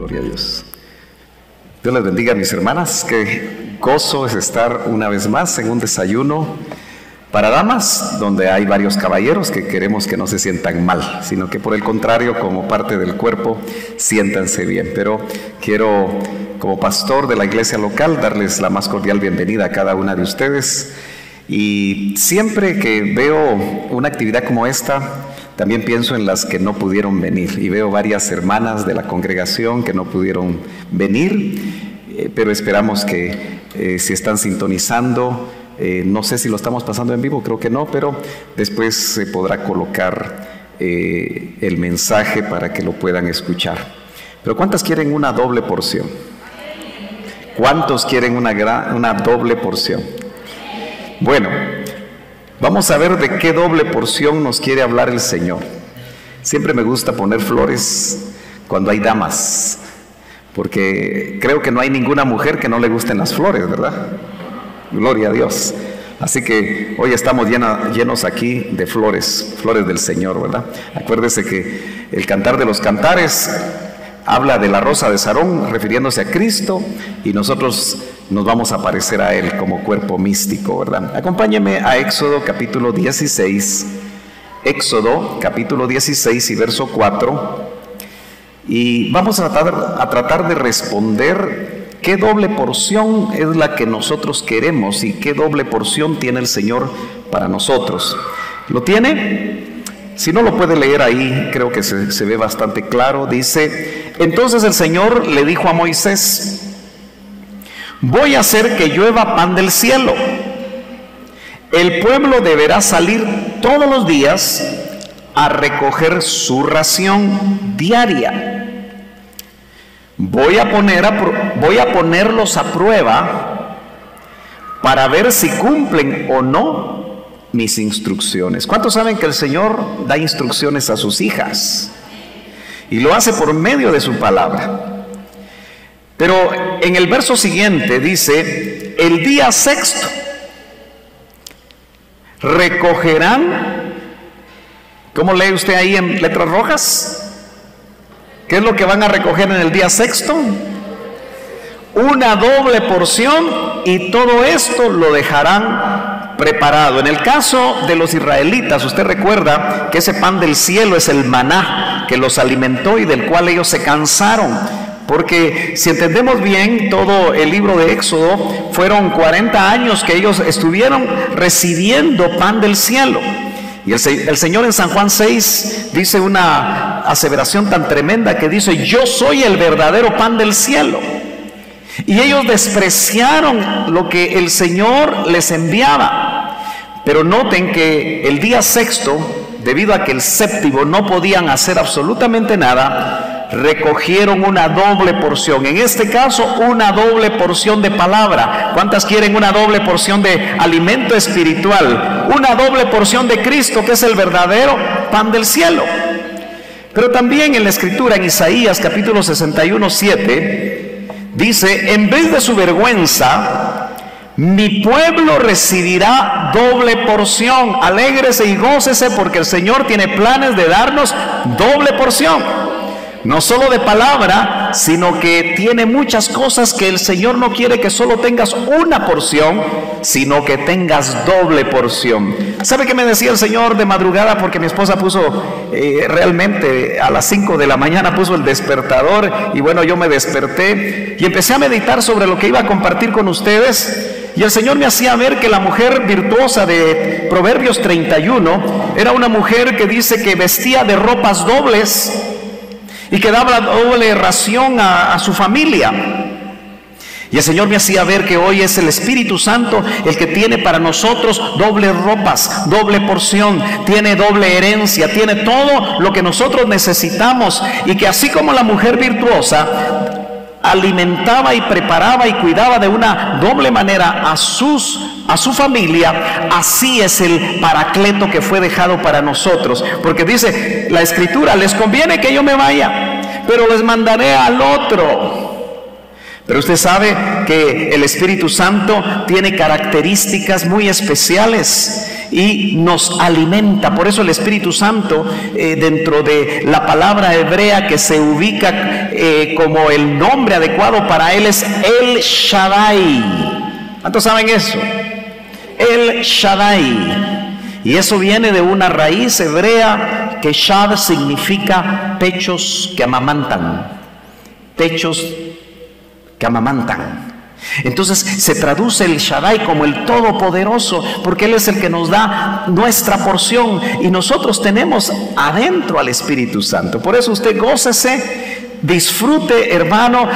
Gloria a Dios. Dios les bendiga, mis hermanas. Qué gozo es estar una vez más en un desayuno para damas, donde hay varios caballeros que queremos que no se sientan mal, sino que por el contrario, como parte del cuerpo, siéntanse bien. Pero quiero, como pastor de la iglesia local, darles la más cordial bienvenida a cada una de ustedes. Y siempre que veo una actividad como esta, también pienso en las que no pudieron venir, y veo varias hermanas de la congregación que no pudieron venir, pero esperamos que si están sintonizando, no sé si lo estamos pasando en vivo, creo que no, pero después se podrá colocar el mensaje para que lo puedan escuchar. Pero ¿cuántas quieren una doble porción? ¿Cuántos quieren una doble porción? Bueno, vamos a ver de qué doble porción nos quiere hablar el Señor. Siempre me gusta poner flores cuando hay damas, porque creo que no hay ninguna mujer que no le gusten las flores, ¿verdad? Gloria a Dios. Así que hoy estamos llenos aquí de flores, flores del Señor, ¿verdad? Acuérdese que el Cantar de los Cantares habla de la rosa de Sarón, refiriéndose a Cristo, y nosotros nos vamos a parecer a Él como cuerpo místico, ¿verdad? Acompáñeme a Éxodo capítulo 16, Éxodo capítulo 16 y verso 4, y vamos a tratar de responder qué doble porción es la que nosotros queremos y qué doble porción tiene el Señor para nosotros. ¿Lo tiene? Si no lo puede leer ahí, creo que se ve bastante claro. Dice: entonces el Señor le dijo a Moisés: voy a hacer que llueva pan del cielo. El pueblo deberá salir todos los días a recoger su ración diaria. Voy a ponerlos a prueba para ver si cumplen o no mis instrucciones. ¿Cuántos saben que el Señor da instrucciones a sus hijas? Y lo hace por medio de su palabra. Pero en el verso siguiente dice: el día sexto recogerán, ¿cómo lee usted ahí en letras rojas? ¿Qué es lo que van a recoger en el día sexto? Una doble porción, y todo esto lo dejarán preparado. En el caso de los israelitas, usted recuerda que ese pan del cielo es el maná que los alimentó y del cual ellos se cansaron. Porque si entendemos bien todo el libro de Éxodo, fueron 40 años que ellos estuvieron recibiendo pan del cielo. Y el Señor en San Juan 6 dice una aseveración tan tremenda que dice: yo soy el verdadero pan del cielo. Y ellos despreciaron lo que el Señor les enviaba. Pero noten que el día sexto, debido a que el séptimo no podían hacer absolutamente nada, recogieron una doble porción. En este caso, una doble porción de palabra. ¿Cuántas quieren una doble porción de alimento espiritual? Una doble porción de Cristo, que es el verdadero pan del cielo. Pero también en la escritura, en Isaías capítulo 61, 7, dice: en vez de su vergüenza, mi pueblo recibirá doble porción. Alégrese y gócese, porque el Señor tiene planes de darnos doble porción. No solo de palabra, sino que tiene muchas cosas que el Señor no quiere que solo tengas una porción, sino que tengas doble porción. ¿Sabe qué me decía el Señor de madrugada? Porque mi esposa puso realmente a las 5 de la mañana puso el despertador, y bueno, yo me desperté y empecé a meditar sobre lo que iba a compartir con ustedes. Y el Señor me hacía ver que la mujer virtuosa de Proverbios 31 era una mujer que dice que vestía de ropas dobles y que daba doble ración a su familia. Y el Señor me hacía ver que hoy es el Espíritu Santo el que tiene para nosotros dobles ropas, doble porción, tiene doble herencia, tiene todo lo que nosotros necesitamos. Y que así como la mujer virtuosa alimentaba y preparaba y cuidaba de una doble manera a su familia, así es el paracleto que fue dejado para nosotros. Porque dice la Escritura: les conviene que yo me vaya, pero les mandaré al otro. Pero usted sabe que el Espíritu Santo tiene características muy especiales, y nos alimenta. Por eso el Espíritu Santo, dentro de la palabra hebrea que se ubica como el nombre adecuado para él, es El Shaddai. ¿Cuántos saben eso? El Shaddai. Y eso viene de una raíz hebrea que Shad significa pechos que amamantan. Pechos que amamantan. Entonces se traduce el Shaddai como el Todopoderoso, porque Él es el que nos da nuestra porción y nosotros tenemos adentro al Espíritu Santo. Por eso usted gócese, disfrute, hermano,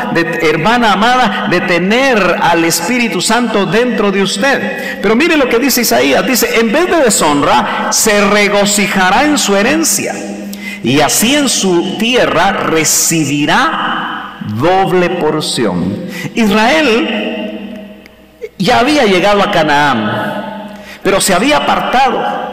hermana amada, de tener al Espíritu Santo dentro de usted. Pero mire lo que dice Isaías, dice: en vez de deshonra, se regocijará en su herencia, y así en su tierra recibirá doble porción. Israel ya había llegado a Canaán, pero se había apartado.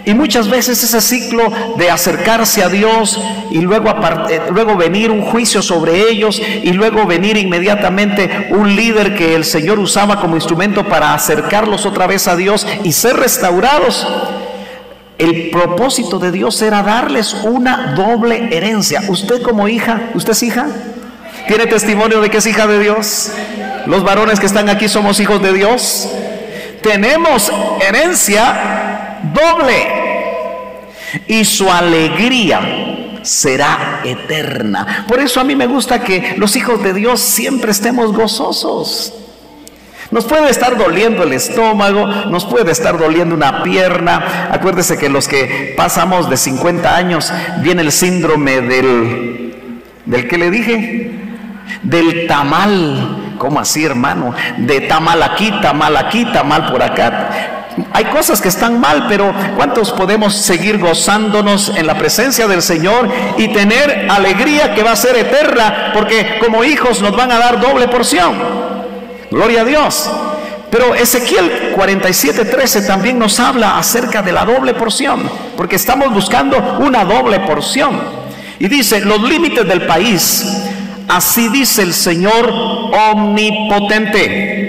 Y muchas veces ese ciclo de acercarse a Dios y luego venir un juicio sobre ellos y luego venir inmediatamente un líder que el Señor usaba como instrumento para acercarlos otra vez a Dios y ser restaurados. El propósito de Dios era darles una doble herencia. Usted como hija, ¿usted es hija? ¿Tiene testimonio de que es hija de Dios? Los varones que están aquí somos hijos de Dios. Tenemos herencia doble. Y su alegría será eterna. Por eso a mí me gusta que los hijos de Dios siempre estemos gozosos. Nos puede estar doliendo el estómago, nos puede estar doliendo una pierna. Acuérdese que los que pasamos de 50 años viene el síndrome ¿del qué le dije? Del tamal. ¿Cómo así, hermano? De tamal aquí, tamal por acá. Hay cosas que están mal, pero ¿cuántos podemos seguir gozándonos en la presencia del Señor y tener alegría que va a ser eterna? Porque como hijos nos van a dar doble porción. Gloria a Dios. Pero Ezequiel 47:13 también nos habla acerca de la doble porción, porque estamos buscando una doble porción. Y dice: los límites del país, así dice el Señor omnipotente.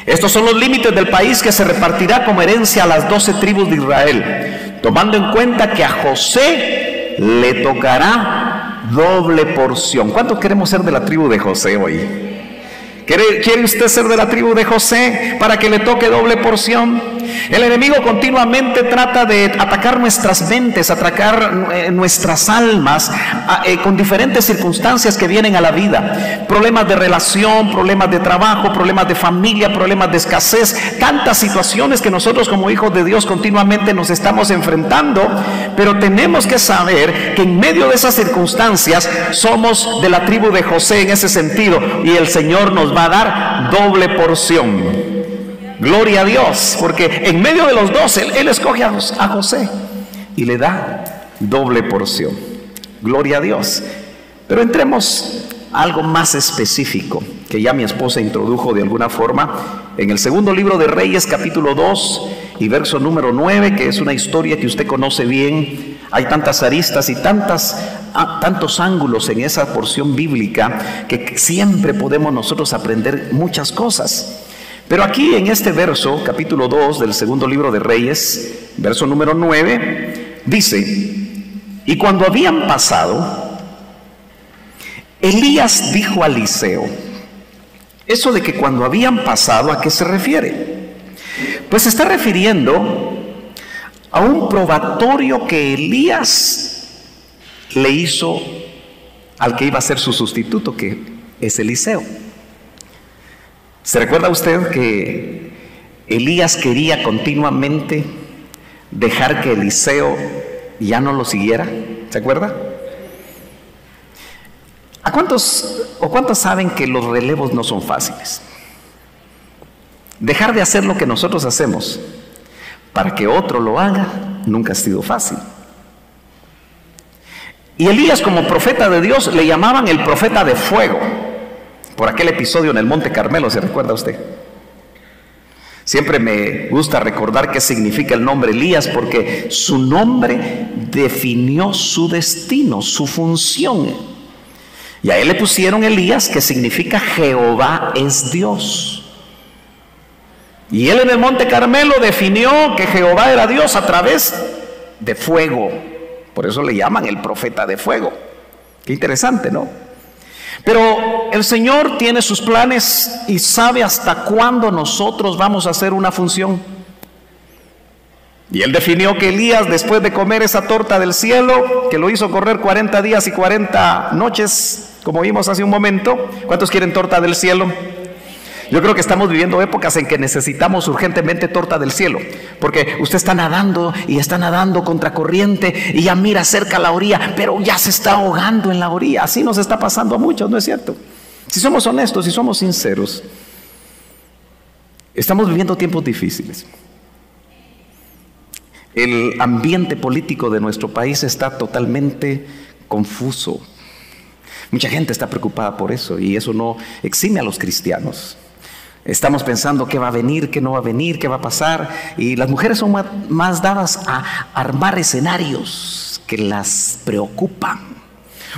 Estos son los límites del país que se repartirá como herencia a las 12 tribus de Israel, tomando en cuenta que a José le tocará doble porción. ¿Cuántos queremos ser de la tribu de José hoy? ¿Quiere usted ser de la tribu de José para que le toque doble porción? El enemigo continuamente trata de atacar nuestras mentes, atacar nuestras almas con diferentes circunstancias que vienen a la vida. Problemas de relación, problemas de trabajo, problemas de familia, problemas de escasez. Tantas situaciones que nosotros como hijos de Dios continuamente nos estamos enfrentando. Pero tenemos que saber que en medio de esas circunstancias somos de la tribu de José en ese sentido. Y el Señor nos va a dar doble porción. Gloria a Dios, porque en medio de los dos Él escoge a José y le da doble porción. Gloria a Dios. Pero entremos a algo más específico que ya mi esposa introdujo de alguna forma en el segundo libro de Reyes, capítulo 2 y verso número 9, que es una historia que usted conoce bien. Hay tantas aristas y tantos ángulos en esa porción bíblica que siempre podemos nosotros aprender muchas cosas. Pero aquí en este verso, capítulo 2 del segundo libro de Reyes, verso número 9, dice: y cuando habían pasado, Elías dijo a Eliseo. Eso de que cuando habían pasado, ¿a qué se refiere? Pues se está refiriendo a un probatorio que Elías le hizo al que iba a ser su sustituto, que es Eliseo. ¿Se recuerda usted que Elías quería continuamente dejar que Eliseo ya no lo siguiera? ¿Se acuerda? ¿A cuántos saben que los relevos no son fáciles? Dejar de hacer lo que nosotros hacemos para que otro lo haga nunca ha sido fácil. Y Elías, como profeta de Dios, le llamaban el profeta de fuego, por aquel episodio en el Monte Carmelo. ¿Se recuerda usted? Siempre me gusta recordar qué significa el nombre Elías, porque su nombre definió su destino, su función. Y a él le pusieron Elías, que significa Jehová es Dios. Y él en el Monte Carmelo definió que Jehová era Dios a través de fuego. Por eso le llaman el profeta de fuego. Qué interesante, ¿no? Pero el Señor tiene sus planes y sabe hasta cuándo nosotros vamos a hacer una función. Y él definió que Elías, después de comer esa torta del cielo, que lo hizo correr 40 días y 40 noches, como vimos hace un momento. ¿Cuántos quieren torta del cielo? Yo creo que estamos viviendo épocas en que necesitamos urgentemente torta del cielo, porque usted está nadando y está nadando contra corriente y ya mira cerca la orilla, pero ya se está ahogando en la orilla. Así nos está pasando a muchos, ¿no es cierto? Si somos honestos, si somos sinceros, estamos viviendo tiempos difíciles. El ambiente político de nuestro país está totalmente confuso. Mucha gente está preocupada por eso y eso no exime a los cristianos. Estamos pensando qué va a venir, qué no va a venir, qué va a pasar. Y las mujeres son más dadas a armar escenarios que las preocupan.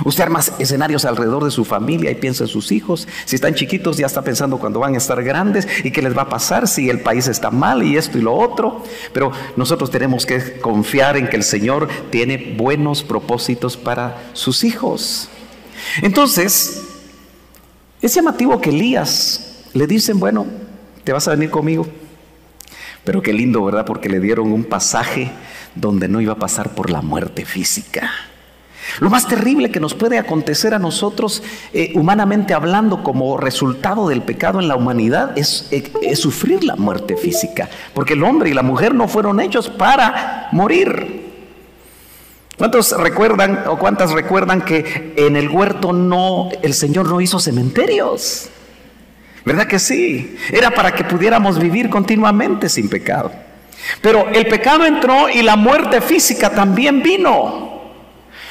Usted arma escenarios alrededor de su familia y piensa en sus hijos. Si están chiquitos ya está pensando cuando van a estar grandes y qué les va a pasar si el país está mal y esto y lo otro. Pero nosotros tenemos que confiar en que el Señor tiene buenos propósitos para sus hijos. Entonces, es llamativo que Elías le dicen, bueno, te vas a venir conmigo. Pero qué lindo, ¿verdad? Porque le dieron un pasaje donde no iba a pasar por la muerte física. Lo más terrible que nos puede acontecer a nosotros, humanamente hablando, como resultado del pecado en la humanidad, es sufrir la muerte física. Porque el hombre y la mujer no fueron hechos para morir. ¿Cuántos recuerdan o cuántas recuerdan que en el huerto el Señor no hizo cementerios? ¿Verdad que sí? Era para que pudiéramos vivir continuamente sin pecado. Pero el pecado entró y la muerte física también vino.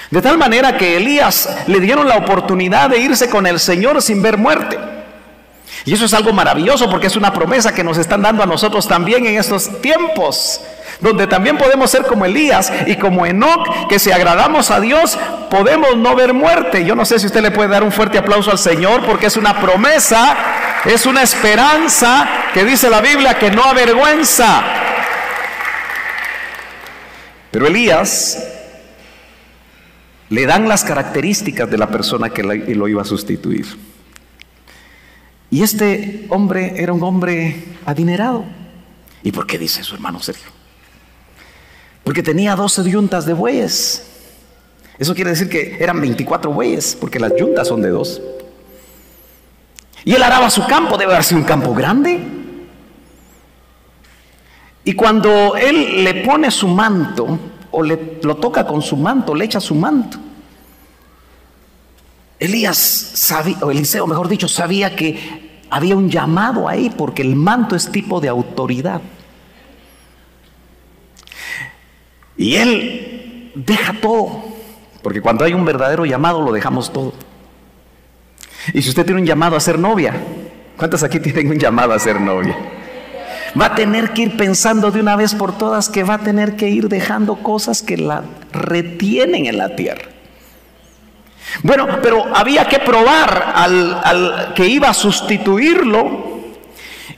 De tal manera que Elías le dieron la oportunidad de irse con el Señor sin ver muerte. Y eso es algo maravilloso porque es una promesa que nos están dando a nosotros también en estos tiempos, donde también podemos ser como Elías y como Enoc, que si agradamos a Dios podemos no ver muerte. Yo no sé si usted le puede dar un fuerte aplauso al Señor, porque es una promesa, es una esperanza que dice la Biblia que no avergüenza. Pero Elías le dan las características de la persona que lo iba a sustituir. Y este hombre era un hombre adinerado. ¿Y por qué dice eso, hermano Sergio? Porque tenía 12 yuntas de bueyes. Eso quiere decir que eran 24 bueyes, porque las yuntas son de 2. Y él araba su campo, debe haber sido un campo grande. Y cuando él le pone su manto, o lo toca con su manto, le echa su manto, Eliseo, mejor dicho, sabía que había un llamado ahí, porque el manto es tipo de autoridad. Y él deja todo, porque cuando hay un verdadero llamado lo dejamos todo. Y si usted tiene un llamado a ser novia, ¿cuántas aquí tienen un llamado a ser novia? Va a tener que ir pensando de una vez por todas que va a tener que ir dejando cosas que la retienen en la tierra. Bueno, pero había que probar al que iba a sustituirlo,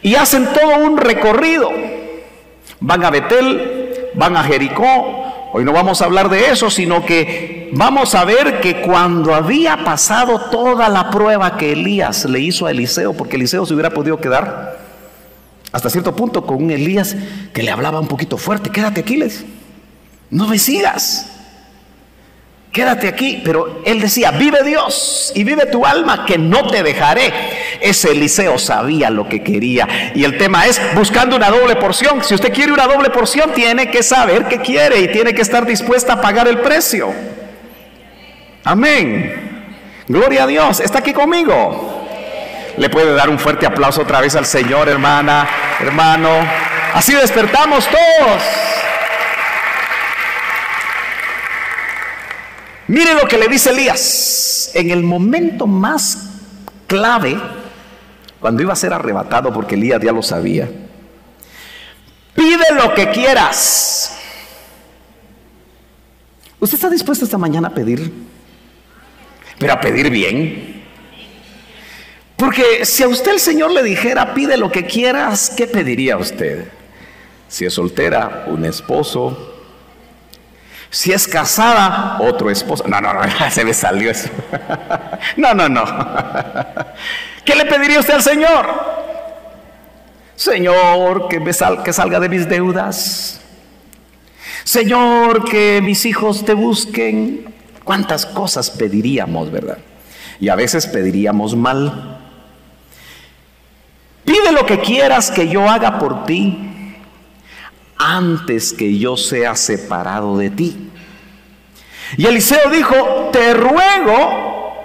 y hacen todo un recorrido. Van a Betel, van a Jericó. Hoy no vamos a hablar de eso, sino que vamos a ver que cuando había pasado toda la prueba que Elías le hizo a Eliseo, porque Eliseo se hubiera podido quedar hasta cierto punto con un Elías que le hablaba un poquito fuerte. Quédate aquí, les, no me sigas, quédate aquí. Pero él decía, vive Dios y vive tu alma, que no te dejaré. Ese Eliseo sabía lo que quería. Y el tema es buscando una doble porción. Si usted quiere una doble porción, tiene que saber qué quiere y tiene que estar dispuesta a pagar el precio. Amén. Gloria a Dios. ¿Está aquí conmigo? Le puede dar un fuerte aplauso otra vez al Señor, hermana, hermano. Así despertamos todos. Mire lo que le dice Elías en el momento más clave, cuando iba a ser arrebatado, porque Elías ya lo sabía. Pide lo que quieras. ¿Usted está dispuesto esta mañana a pedir? Pero a pedir bien. Porque si a usted el Señor le dijera, pide lo que quieras, ¿qué pediría usted? Si es soltera, un esposo. Si es casada, otro esposo. No, se me salió eso. No. ¿Qué le pediría usted al Señor? Señor, que salga de mis deudas. Señor, que mis hijos te busquen. ¿Cuántas cosas pediríamos, verdad? Y a veces pediríamos mal. Pide lo que quieras que yo haga por ti antes que yo sea separado de ti. Y Eliseo dijo, te ruego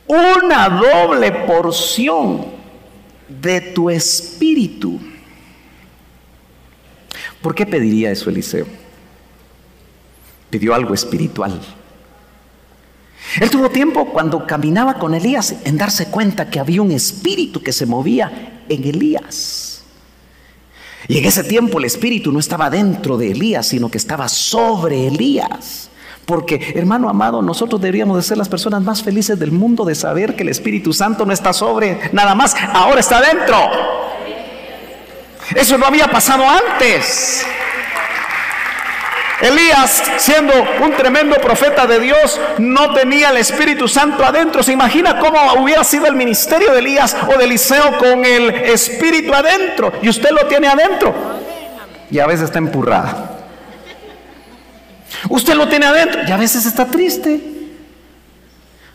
una doble porción de tu espíritu. ¿Por qué pediría eso Eliseo? Pidió algo espiritual. Él tuvo tiempo cuando caminaba con Elías en darse cuenta que había un espíritu que se movía en Elías. Y en ese tiempo el espíritu no estaba dentro de Elías, sino que estaba sobre Elías. Porque, hermano amado, nosotros deberíamos de ser las personas más felices del mundo de saber que el Espíritu Santo no está sobre nada más, ahora está dentro. Eso no había pasado antes. Elías, siendo un tremendo profeta de Dios, no tenía el Espíritu Santo adentro. ¿Se imagina cómo hubiera sido el ministerio de Elías o de Eliseo con el Espíritu adentro? Y usted lo tiene adentro y a veces está empurrada. Usted lo tiene adentro y a veces está triste.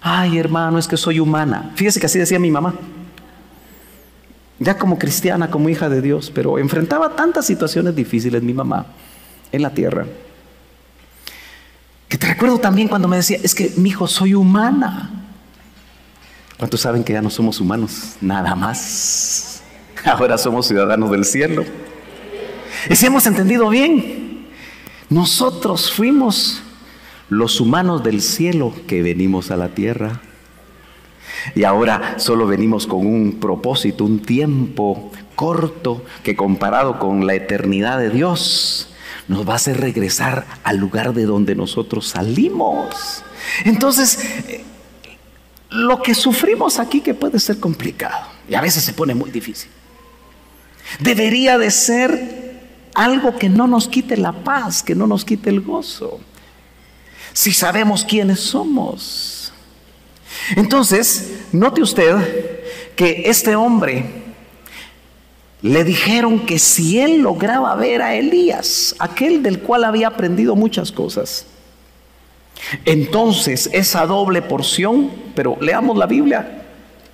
Ay, hermano, es que soy humana. Fíjese que así decía mi mamá, ya como cristiana, como hija de Dios, pero enfrentaba tantas situaciones difíciles mi mamá en la tierra, que te recuerdo también cuando me decía, es que mi hijo, soy humana. ¿Cuántos saben que ya no somos humanos? Nada más. Ahora somos ciudadanos del cielo. Y si hemos entendido bien, nosotros fuimos los humanos del cielo que venimos a la tierra. Y ahora solo venimos con un propósito, un tiempo corto que comparado con la eternidad de Dios nos va a hacer regresar al lugar de donde nosotros salimos. Entonces, lo que sufrimos aquí, que puede ser complicado y a veces se pone muy difícil, debería de ser algo que no nos quite la paz, que no nos quite el gozo, si sabemos quiénes somos. Entonces, note usted que este hombre le dijeron que si él lograba ver a Elías, aquel del cual había aprendido muchas cosas, entonces esa doble porción, pero leamos la Biblia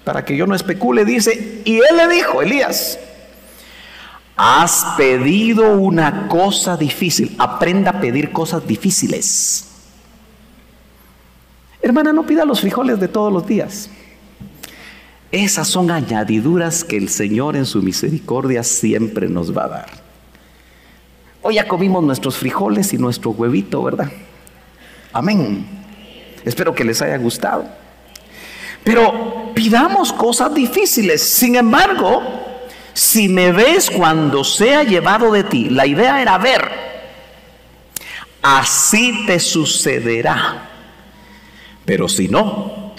para que yo no especule, dice, y él le dijo, Elías, has pedido una cosa difícil. Aprenda a pedir cosas difíciles. Hermana, no pida los frijoles de todos los días. Esas son añadiduras que el Señor en su misericordia siempre nos va a dar. Hoy ya comimos nuestros frijoles y nuestro huevito, ¿verdad? Amén. Espero que les haya gustado. Pero pidamos cosas difíciles. Sin embargo, si me ves cuando sea llevado de ti, la idea era ver, así te sucederá. Pero si no,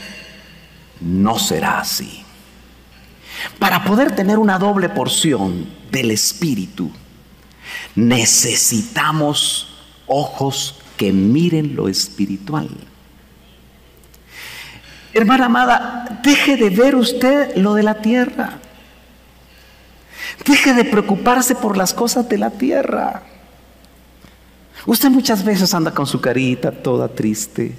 no será así. Para poder tener una doble porción del Espíritu, necesitamos ojos que miren lo espiritual. Hermana amada, deje de ver usted lo de la tierra. Deje de preocuparse por las cosas de la tierra. Usted muchas veces anda con su carita toda triste.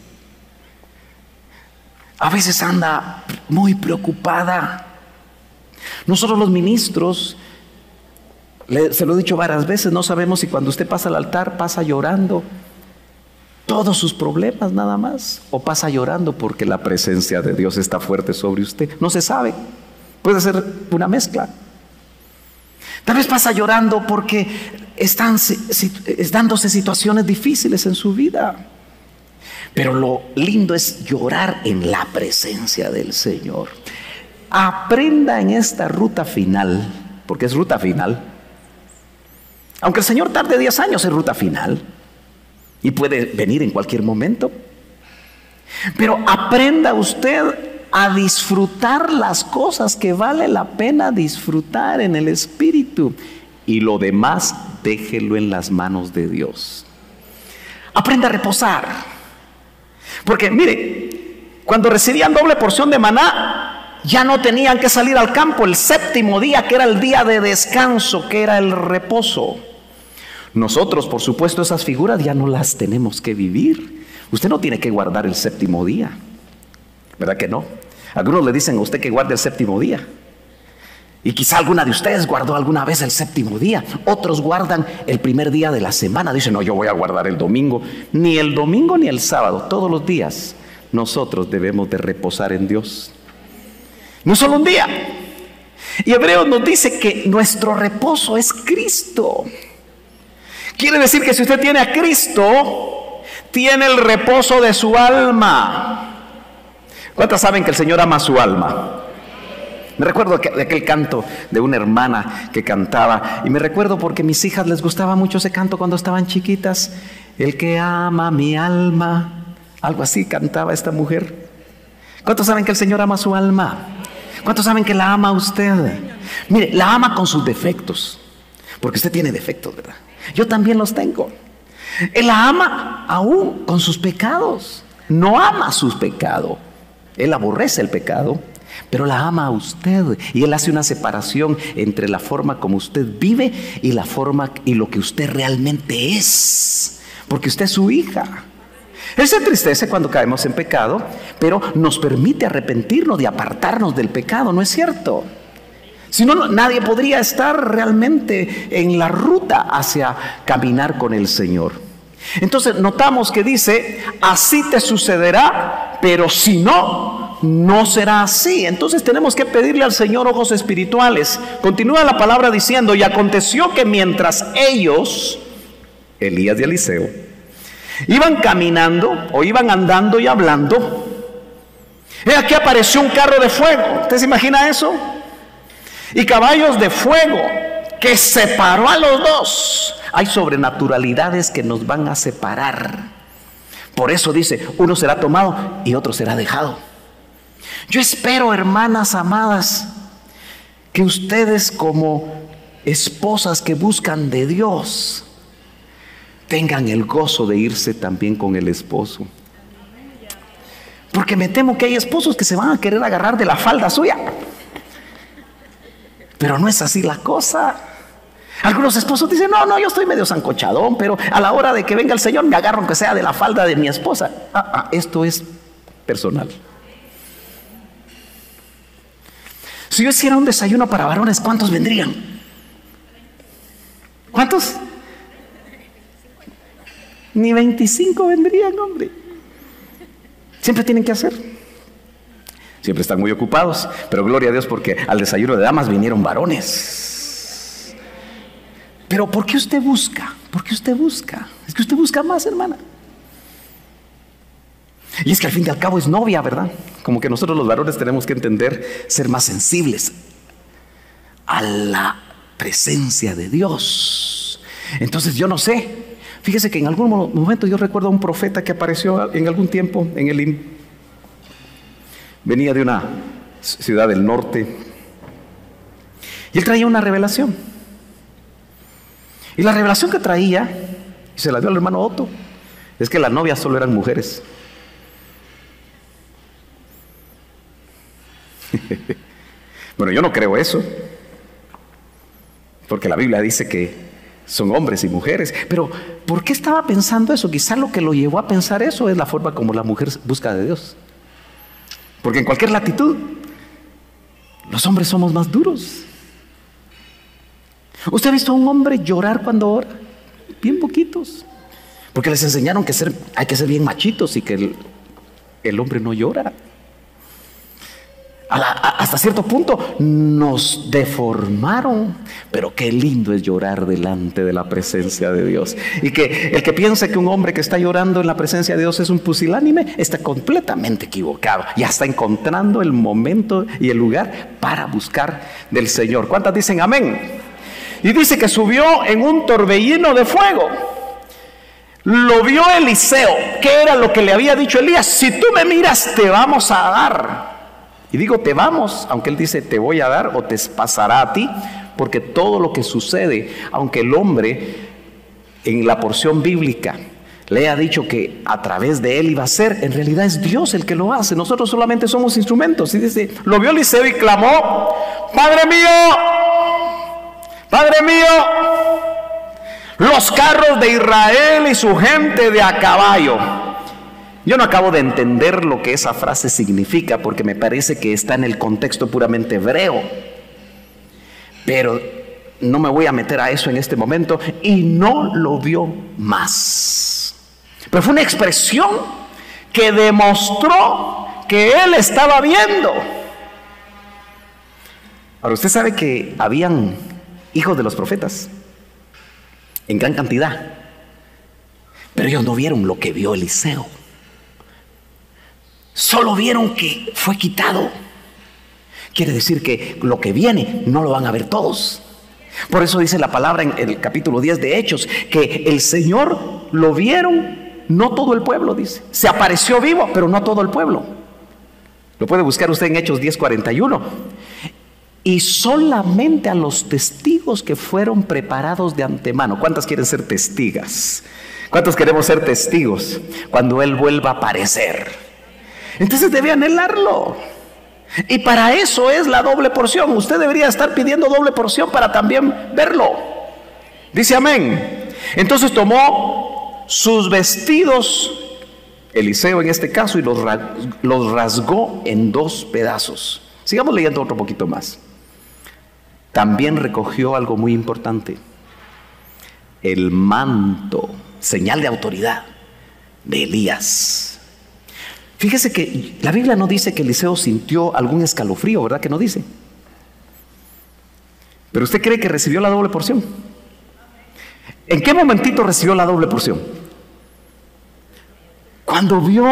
A veces anda muy preocupada. Nosotros los ministros, se lo he dicho varias veces, no sabemos si cuando usted pasa al altar pasa llorando todos sus problemas nada más, o pasa llorando porque la presencia de Dios está fuerte sobre usted. No se sabe, puede ser una mezcla. Tal vez pasa llorando porque están dándose situaciones difíciles en su vida. Pero lo lindo es llorar en la presencia del Señor. Aprenda en esta ruta final, porque es ruta final. Aunque el Señor tarde 10 años, es ruta final y puede venir en cualquier momento. Pero aprenda usted a disfrutar las cosas que vale la pena disfrutar en el Espíritu. Y lo demás, déjelo en las manos de Dios. Aprenda a reposar. Porque mire, cuando recibían doble porción de maná, ya no tenían que salir al campo el séptimo día, que era el día de descanso, que era el reposo. Nosotros, por supuesto, esas figuras ya no las tenemos que vivir. Usted no tiene que guardar el séptimo día, ¿verdad que no? Algunos le dicen a usted que guarde el séptimo día. Y quizá alguna de ustedes guardó alguna vez el séptimo día. Otros guardan el primer día de la semana. Dicen, no, yo voy a guardar el domingo. Ni el domingo ni el sábado, todos los días nosotros debemos de reposar en Dios. No solo un día. Y Hebreos nos dice que nuestro reposo es Cristo. Quiere decir que si usted tiene a Cristo, tiene el reposo de su alma. ¿Cuántas saben que el Señor ama su alma? Me recuerdo de aquel canto de una hermana que cantaba, y me recuerdo porque a mis hijas les gustaba mucho ese canto cuando estaban chiquitas. El que ama mi alma, algo así cantaba esta mujer. ¿Cuántos saben que el Señor ama su alma? ¿Cuántos saben que la ama a usted? Mire, la ama con sus defectos, porque usted tiene defectos, ¿verdad? Yo también los tengo. Él la ama aún con sus pecados. No ama sus pecados. Él aborrece el pecado, pero la ama a usted. Y Él hace una separación entre la forma como usted vive y la forma y lo que usted realmente es, porque usted es su hija. Él se entristece cuando caemos en pecado, pero nos permite arrepentirnos de apartarnos del pecado, ¿no es cierto? Si no, nadie podría estar realmente en la ruta hacia caminar con el Señor. Entonces notamos que dice, así te sucederá, pero si no, no será así. Entonces tenemos que pedirle al Señor ojos espirituales. Continúa la palabra diciendo, y aconteció que mientras ellos, Elías y Eliseo, iban caminando o iban andando y hablando, aquí apareció un carro de fuego. ¿Usted se imagina eso? Y caballos de fuego que separó a los dos. Hay sobrenaturalidades que nos van a separar. Por eso dice, uno será tomado y otro será dejado. Yo espero, hermanas amadas, que ustedes como esposas que buscan de Dios tengan el gozo de irse también con el esposo. Porque me temo que hay esposos que se van a querer agarrar de la falda suya. Pero no es así la cosa. Algunos esposos dicen, no, yo estoy medio sancochadón, pero a la hora de que venga el Señor me agarro aunque sea de la falda de mi esposa. Esto es personal. Si yo hiciera un desayuno para varones, ¿cuántos vendrían? ¿Cuántos? Ni 25 vendrían, hombre. Siempre tienen que hacer. Siempre están muy ocupados, pero gloria a Dios porque al desayuno de damas vinieron varones. Pero ¿por qué usted busca? ¿Por qué usted busca? Es que usted busca más, hermana. Y es que al fin y al cabo es novia, ¿verdad? Como que nosotros los varones tenemos que entender, ser más sensibles a la presencia de Dios. Entonces yo no sé. Fíjese que en algún momento yo recuerdo a un profeta que apareció en algún tiempo en Elim. Venía de una ciudad del norte y él traía una revelación. Y la revelación que traía, y se la dio al hermano Otto, es que las novias solo eran mujeres. Bueno, yo no creo eso, porque la Biblia dice que son hombres y mujeres. Pero ¿por qué estaba pensando eso? Quizá lo que lo llevó a pensar eso es la forma como la mujer busca de Dios. Porque en cualquier latitud los hombres somos más duros. ¿Usted ha visto a un hombre llorar cuando ora? Bien poquitos. Porque les enseñaron que hay que ser bien machitos y que el hombre no llora. Hasta cierto punto nos deformaron, pero qué lindo es llorar delante de la presencia de Dios. Y que el que piense que un hombre que está llorando en la presencia de Dios es un pusilánime, está completamente equivocado. Ya está encontrando el momento y el lugar para buscar del Señor. ¿Cuántas dicen amén? Y dice que subió en un torbellino de fuego. Lo vio Eliseo. ¿Qué era lo que le había dicho Elías? Si tú me miras te vamos a dar. Y digo te vamos, aunque él dice te voy a dar o te pasará a ti, porque todo lo que sucede, aunque el hombre en la porción bíblica le ha dicho que a través de él iba a ser, en realidad es Dios el que lo hace. Nosotros solamente somos instrumentos. Y dice, lo vio Eliseo y clamó: Padre mío, Padre mío, los carros de Israel y su gente de a caballo. Yo no acabo de entender lo que esa frase significa, porque me parece que está en el contexto puramente hebreo, pero no me voy a meter a eso en este momento. Y no lo vio más. Pero fue una expresión que demostró que él estaba viendo. Ahora, usted sabe que habían hijos de los profetas en gran cantidad, pero ellos no vieron lo que vio Eliseo. Solo vieron que fue quitado. Quiere decir que lo que viene no lo van a ver todos. Por eso dice la palabra en el capítulo 10 de Hechos, que el Señor lo vieron, no todo el pueblo, dice. Se apareció vivo, pero no todo el pueblo. Lo puede buscar usted en Hechos 10:41. Y solamente a los testigos que fueron preparados de antemano. ¿Cuántas quieren ser testigas? ¿Cuántos queremos ser testigos cuando Él vuelva a aparecer? Entonces debe anhelarlo. Y para eso es la doble porción. Usted debería estar pidiendo doble porción para también verlo. Dice amén. Entonces tomó sus vestidos, Eliseo en este caso, y los rasgó en 2 pedazos. Sigamos leyendo otro poquito más. También recogió algo muy importante: el manto, señal de autoridad de Elías. Fíjese que la Biblia no dice que Eliseo sintió algún escalofrío, ¿verdad que no dice? Pero usted cree que recibió la doble porción. ¿En qué momentito recibió la doble porción? Cuando vio.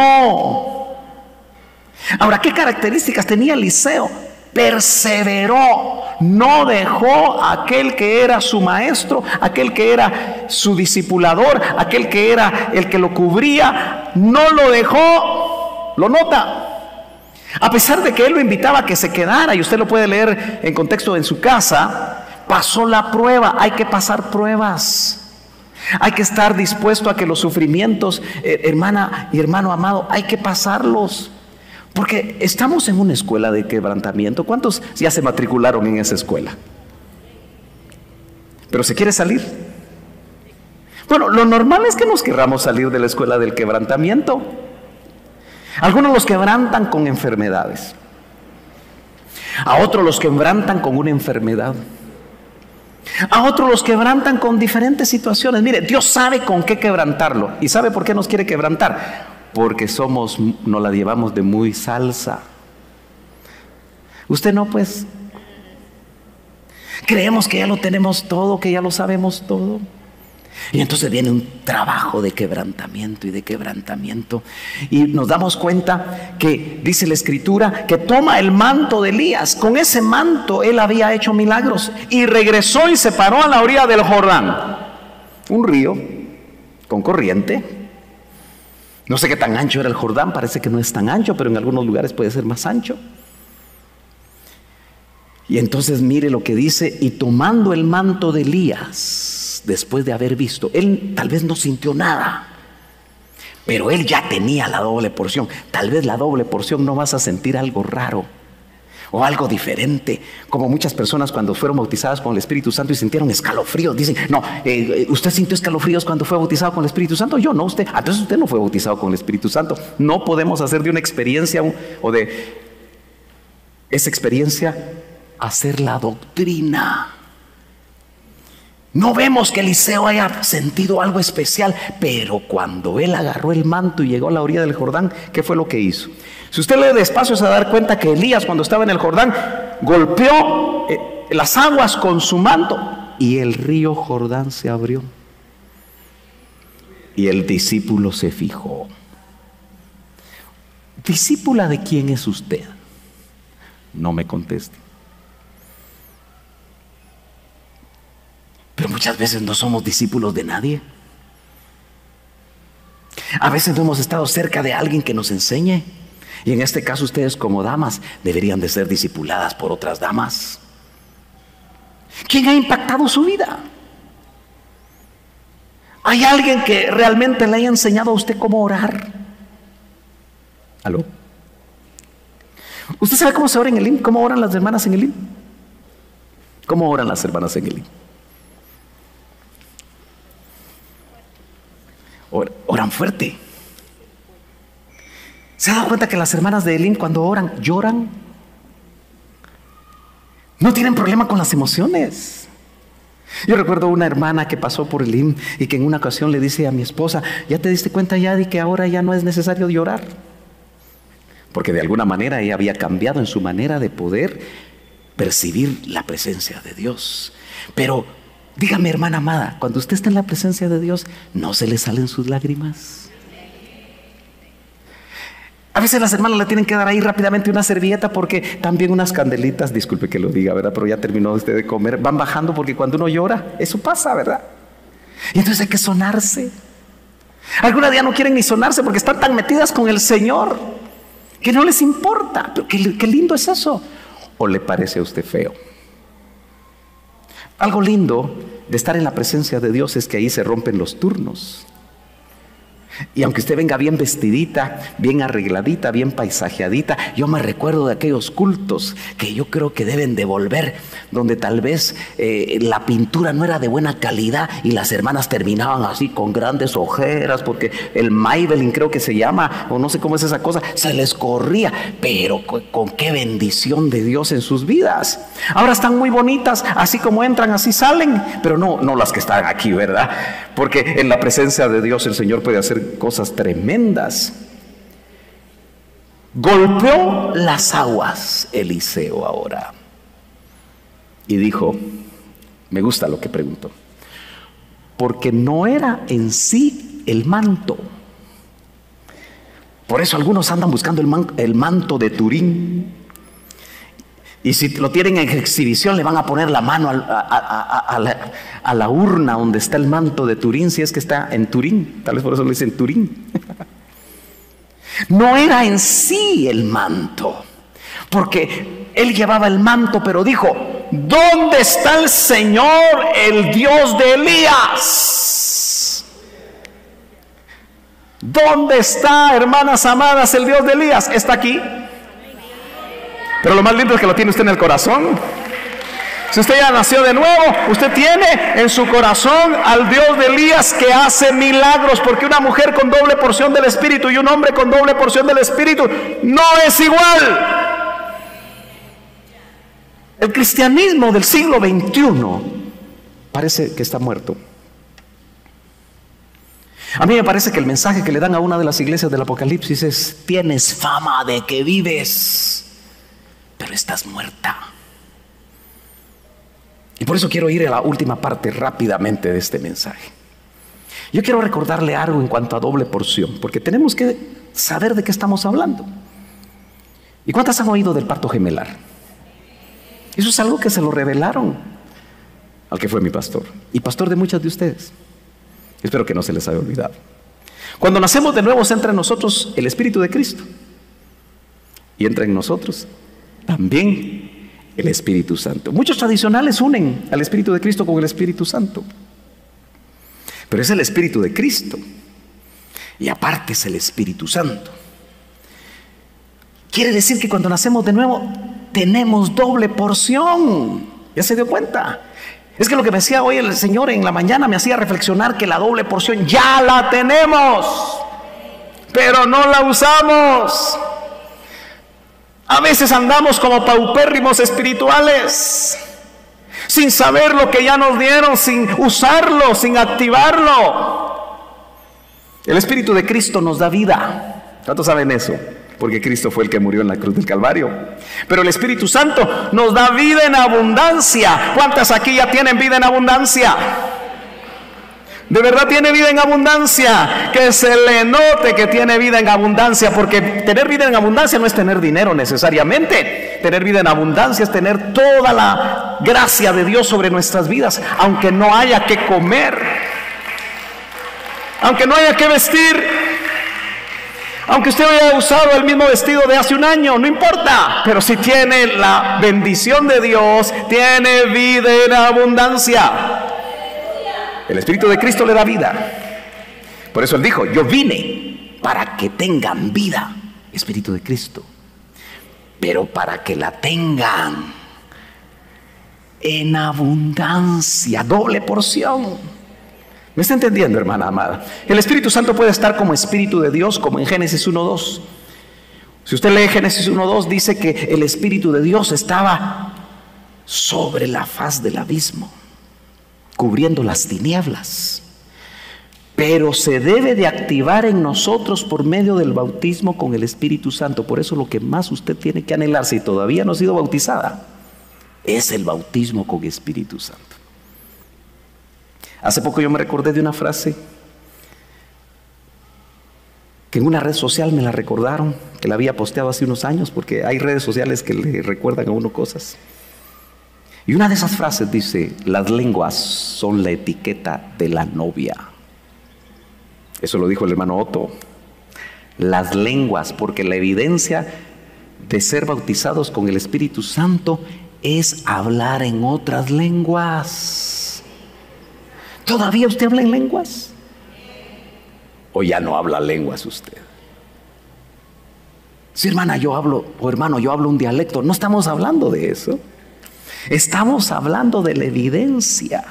Ahora, ¿qué características tenía Eliseo? Perseveró, no dejó a aquel que era su maestro, aquel que era su discipulador, aquel que era el que lo cubría, no lo dejó. Lo nota. A pesar de que él lo invitaba a que se quedara, y usted lo puede leer en contexto en su casa, pasó la prueba. Hay que pasar pruebas. Hay que estar dispuesto a que los sufrimientos, hermana y hermano amado, hay que pasarlos. Porque estamos en una escuela de quebrantamiento. ¿Cuántos ya se matricularon en esa escuela? Pero se quiere salir. Bueno, lo normal es que nos querramos salir de la escuela del quebrantamiento. Algunos los quebrantan con enfermedades, a otros los quebrantan con una enfermedad, a otros los quebrantan con diferentes situaciones. Mire, Dios sabe con qué quebrantarlo. ¿Y sabe por qué nos quiere quebrantar? Porque nos la llevamos de muy salsa. Usted no, pues. Creemos que ya lo tenemos todo, que ya lo sabemos todo. Y entonces viene un trabajo de quebrantamiento y de quebrantamiento. Y nos damos cuenta que dice la Escritura que toma el manto de Elías. Con ese manto él había hecho milagros. Y regresó y se paró a la orilla del Jordán. Un río con corriente. No sé qué tan ancho era el Jordán. Parece que no es tan ancho, pero en algunos lugares puede ser más ancho. Y entonces mire lo que dice: y tomando el manto de Elías, después de haber visto, él tal vez no sintió nada, pero él ya tenía la doble porción. Tal vez la doble porción no vas a sentir algo raro o algo diferente, como muchas personas cuando fueron bautizadas con el Espíritu Santo y sintieron escalofríos. Dicen, no, ¿usted sintió escalofríos cuando fue bautizado con el Espíritu Santo? Yo no, usted. Entonces usted no fue bautizado con el Espíritu Santo. No podemos hacer de una experiencia o de esa experiencia hacer la doctrina. No vemos que Eliseo haya sentido algo especial, pero cuando él agarró el manto y llegó a la orilla del Jordán, ¿qué fue lo que hizo? Si usted lee despacio se va a dar cuenta que Elías, cuando estaba en el Jordán, golpeó las aguas con su manto y el río Jordán se abrió. Y el discípulo se fijó. ¿Discípula de quién es usted? No me conteste. Pero muchas veces no somos discípulos de nadie. A veces no hemos estado cerca de alguien que nos enseñe. Y en este caso ustedes como damas deberían de ser discipuladas por otras damas. ¿Quién ha impactado su vida? ¿Hay alguien que realmente le haya enseñado a usted cómo orar? ¿Aló? ¿Usted sabe cómo se ora en el IM? ¿Cómo oran las hermanas en el IM? ¿Cómo oran las hermanas en el IM? Oran fuerte. ¿Se ha dado cuenta que las hermanas de Elim cuando oran, lloran? No tienen problema con las emociones. Yo recuerdo una hermana que pasó por Elim y que en una ocasión le dice a mi esposa: ¿ya te diste cuenta ya de que ahora ya no es necesario llorar? Porque de alguna manera ella había cambiado en su manera de poder percibir la presencia de Dios. Pero dígame, hermana amada, cuando usted está en la presencia de Dios, ¿no se le salen sus lágrimas? A veces las hermanas le tienen que dar ahí rápidamente una servilleta porque también unas candelitas, disculpe que lo diga, ¿verdad? Pero ya terminó usted de comer, van bajando porque cuando uno llora, eso pasa, ¿verdad? Y entonces hay que sonarse. Algunas ya no quieren ni sonarse porque están tan metidas con el Señor que no les importa. Pero qué lindo es eso. ¿O le parece a usted feo? Algo lindo de estar en la presencia de Dios es que ahí se rompen los turnos. Y aunque usted venga bien vestidita, bien arregladita, bien paisajeadita, yo me recuerdo de aquellos cultos que yo creo que deben de volver, donde tal vez la pintura no era de buena calidad y las hermanas terminaban así con grandes ojeras, porque el Maybelline creo que se llama, o no sé cómo es esa cosa, se les corría, pero con qué bendición de Dios en sus vidas. Ahora están muy bonitas, así como entran, así salen, pero no las que están aquí, ¿verdad? Porque en la presencia de Dios el Señor puede hacer cosas tremendas. Golpeó las aguas Eliseo ahora y dijo, me gusta lo que preguntó, porque no era en sí el manto. Por eso algunos andan buscando el manto de Turín, y si lo tienen en exhibición le van a poner la mano a la urna donde está el manto de Turín, si es que está en Turín, tal vez por eso le dicen Turín. No era en sí el manto, porque él llevaba el manto, pero dijo, ¿dónde está el Señor, el Dios de Elías? ¿Dónde está, hermanas amadas, el Dios de Elías? Está aquí. Pero lo más lindo es que lo tiene usted en el corazón. Si usted ya nació de nuevo, usted tiene en su corazón al Dios de Elías que hace milagros, porque una mujer con doble porción del Espíritu y un hombre con doble porción del Espíritu no es igual. El cristianismo del siglo XXI parece que está muerto. A mí me parece que el mensaje que le dan a una de las iglesias del Apocalipsis es: tienes fama de que vives, pero estás muerta. Y por eso quiero ir a la última parte rápidamente de este mensaje. Yo quiero recordarle algo en cuanto a doble porción, porque tenemos que saber de qué estamos hablando. ¿Y cuántas han oído del parto gemelar? Eso es algo que se lo revelaron al que fue mi pastor y pastor de muchas de ustedes. Espero que no se les haya olvidado. Cuando nacemos de nuevo, entra en nosotros el Espíritu de Cristo y entra en nosotros también el Espíritu Santo. Muchos tradicionales unen al Espíritu de Cristo con el Espíritu Santo, pero es el Espíritu de Cristo y aparte es el Espíritu Santo. Quiere decir que cuando nacemos de nuevo tenemos doble porción. ¿Ya se dio cuenta? Es que lo que me decía hoy el Señor en la mañana me hacía reflexionar que la doble porción ya la tenemos, pero no la usamos. A veces andamos como paupérrimos espirituales, sin saber lo que ya nos dieron, sin usarlo, sin activarlo. El Espíritu de Cristo nos da vida. ¿Cuántos saben eso? Porque Cristo fue el que murió en la cruz del Calvario. Pero el Espíritu Santo nos da vida en abundancia. ¿Cuántas aquí ya tienen vida en abundancia? De verdad tiene vida en abundancia. Que se le note que tiene vida en abundancia, porque tener vida en abundancia no es tener dinero necesariamente. Tener vida en abundancia es tener toda la gracia de Dios sobre nuestras vidas, aunque no haya que comer, aunque no haya que vestir, Aunque usted haya usado el mismo vestido de hace un año, no importa. Pero si tiene la bendición de Dios, tiene vida en abundancia. El Espíritu de Cristo le da vida. Por eso Él dijo, yo vine para que tengan vida. Espíritu de Cristo. Pero para que la tengan en abundancia, doble porción. ¿Me está entendiendo, hermana amada? El Espíritu Santo puede estar como Espíritu de Dios, como en Génesis 1:2. Si usted lee Génesis 1:2, dice que el Espíritu de Dios estaba sobre la faz del abismo, cubriendo las tinieblas. Pero se debe de activar en nosotros por medio del bautismo con el Espíritu Santo. Por eso lo que más usted tiene que anhelar, si todavía no ha sido bautizada, es el bautismo con Espíritu Santo. Hace poco yo me recordé de una frase que en una red social me la recordaron, que la había posteado hace unos años, porque hay redes sociales que le recuerdan a uno cosas. Y una de esas frases dice, las lenguas son la etiqueta de la novia. Eso lo dijo el hermano Otto. Las lenguas, porque la evidencia de ser bautizados con el Espíritu Santo es hablar en otras lenguas. ¿Todavía usted habla en lenguas? ¿O ya no habla lenguas usted? Sí, hermana, yo hablo, o hermano, yo hablo un dialecto. No estamos hablando de eso. Estamos hablando de la evidencia.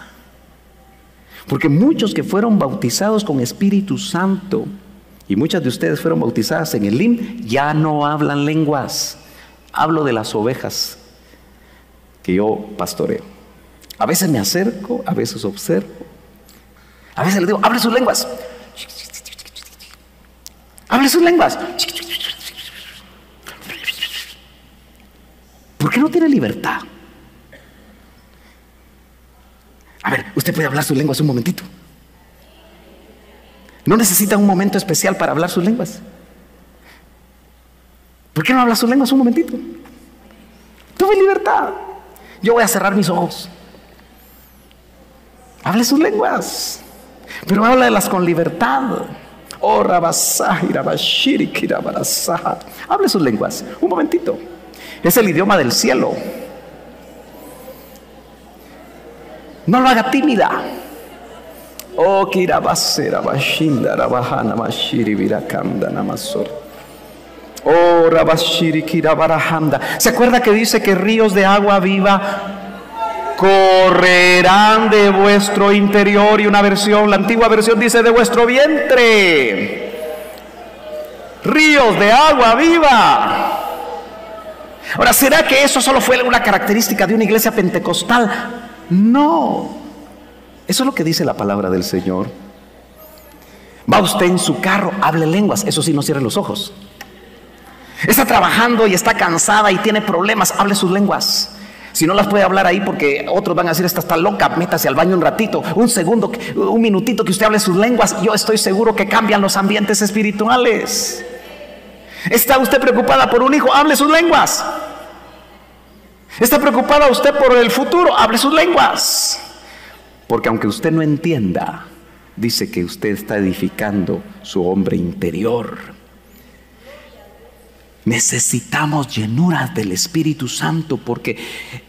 Porque muchos que fueron bautizados con Espíritu Santo, y muchas de ustedes fueron bautizadas en el LIM, ya no hablan lenguas. Hablo de las ovejas que yo pastoreo. A veces me acerco, a veces observo. A veces les digo, hable sus lenguas. Hable sus lenguas. ¿Por qué no tiene libertad? A ver, usted puede hablar sus lenguas un momentito. No necesita un momento especial para hablar sus lenguas. ¿Por qué no habla sus lenguas un momentito? Tuve libertad. Yo voy a cerrar mis ojos. Hable sus lenguas. Pero háblalas con libertad. Oh, Rabasah, Rabashiri, Kirabarasah. Hable sus lenguas. Un momentito. Es el idioma del cielo. No lo haga tímida. Oh, Kirabasera, Bashinda, Rabahana, Mashiri, Virakanda, Namasor. Oh, Rabashiri, Kirabarahanda. ¿Se acuerda que dice que ríos de agua viva correrán de vuestro interior? Y una versión, la antigua versión dice de vuestro vientre. Ríos de agua viva. Ahora, ¿será que eso solo fue una característica de una iglesia pentecostal? No. Eso es lo que dice la palabra del Señor. Va usted en su carro, hable lenguas. Eso sí, no cierre los ojos. Está trabajando y está cansada y tiene problemas, hable sus lenguas. Si no las puede hablar ahí porque otros van a decir, esta está loca, métase al baño un ratito, un segundo, un minutito que usted hable sus lenguas. Yo estoy seguro que cambian los ambientes espirituales. ¿Está usted preocupada por un hijo? Hable sus lenguas. ¿Está preocupada usted por el futuro? Hable sus lenguas. Porque aunque usted no entienda, dice que usted está edificando su hombre interior. Necesitamos llenuras del Espíritu Santo porque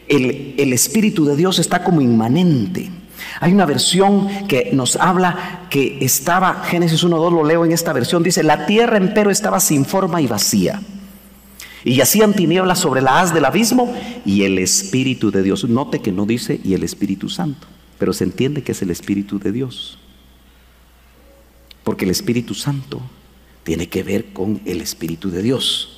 el Espíritu de Dios está como inmanente. Hay una versión que nos habla que estaba, Génesis 1:2, lo leo en esta versión, dice, la tierra empero estaba sin forma y vacía, y yacían tinieblas sobre la haz del abismo, y el Espíritu de Dios. Note que no dice y el Espíritu Santo, pero se entiende que es el Espíritu de Dios, porque el Espíritu Santo tiene que ver con el Espíritu de Dios.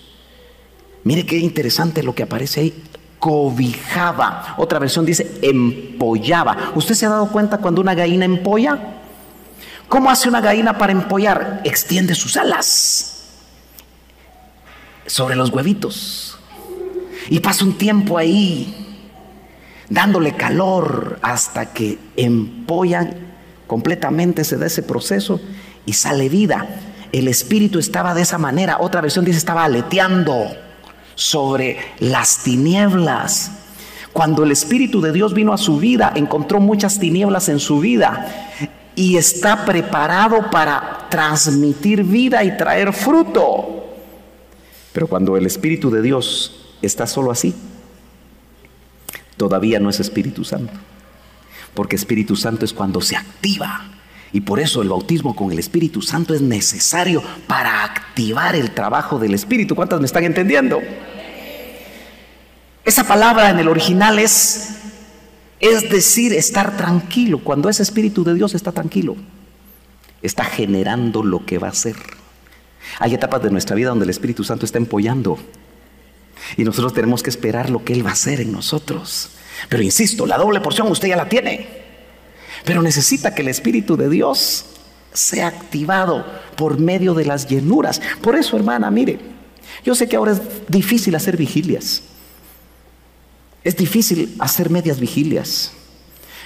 Mire qué interesante lo que aparece ahí. Cobijaba. Otra versión dice empollaba. ¿Usted se ha dado cuenta cuando una gallina empolla? ¿Cómo hace una gallina para empollar? Extiende sus alas sobre los huevitos y pasa un tiempo ahí dándole calor hasta que empollan completamente, se da ese proceso y sale vida. El Espíritu estaba de esa manera. Otra versión dice estaba aleteando sobre las tinieblas. Cuando el Espíritu de Dios vino a su vida, encontró muchas tinieblas en su vida y está preparado para transmitir vida y traer fruto. Pero cuando el Espíritu de Dios está solo así, todavía no es Espíritu Santo, porque Espíritu Santo es cuando se activa. Y por eso el bautismo con el Espíritu Santo es necesario para activar el trabajo del Espíritu. ¿Cuántas me están entendiendo? Esa palabra en el original es decir, estar tranquilo. Cuando ese Espíritu de Dios está tranquilo, está generando lo que va a hacer. Hay etapas de nuestra vida donde el Espíritu Santo está empollando y nosotros tenemos que esperar lo que Él va a hacer en nosotros. Pero insisto, la doble porción usted ya la tiene, pero necesita que el Espíritu de Dios sea activado por medio de las llenuras. Por eso, hermana, mire, yo sé que ahora es difícil hacer vigilias. Es difícil hacer medias vigilias,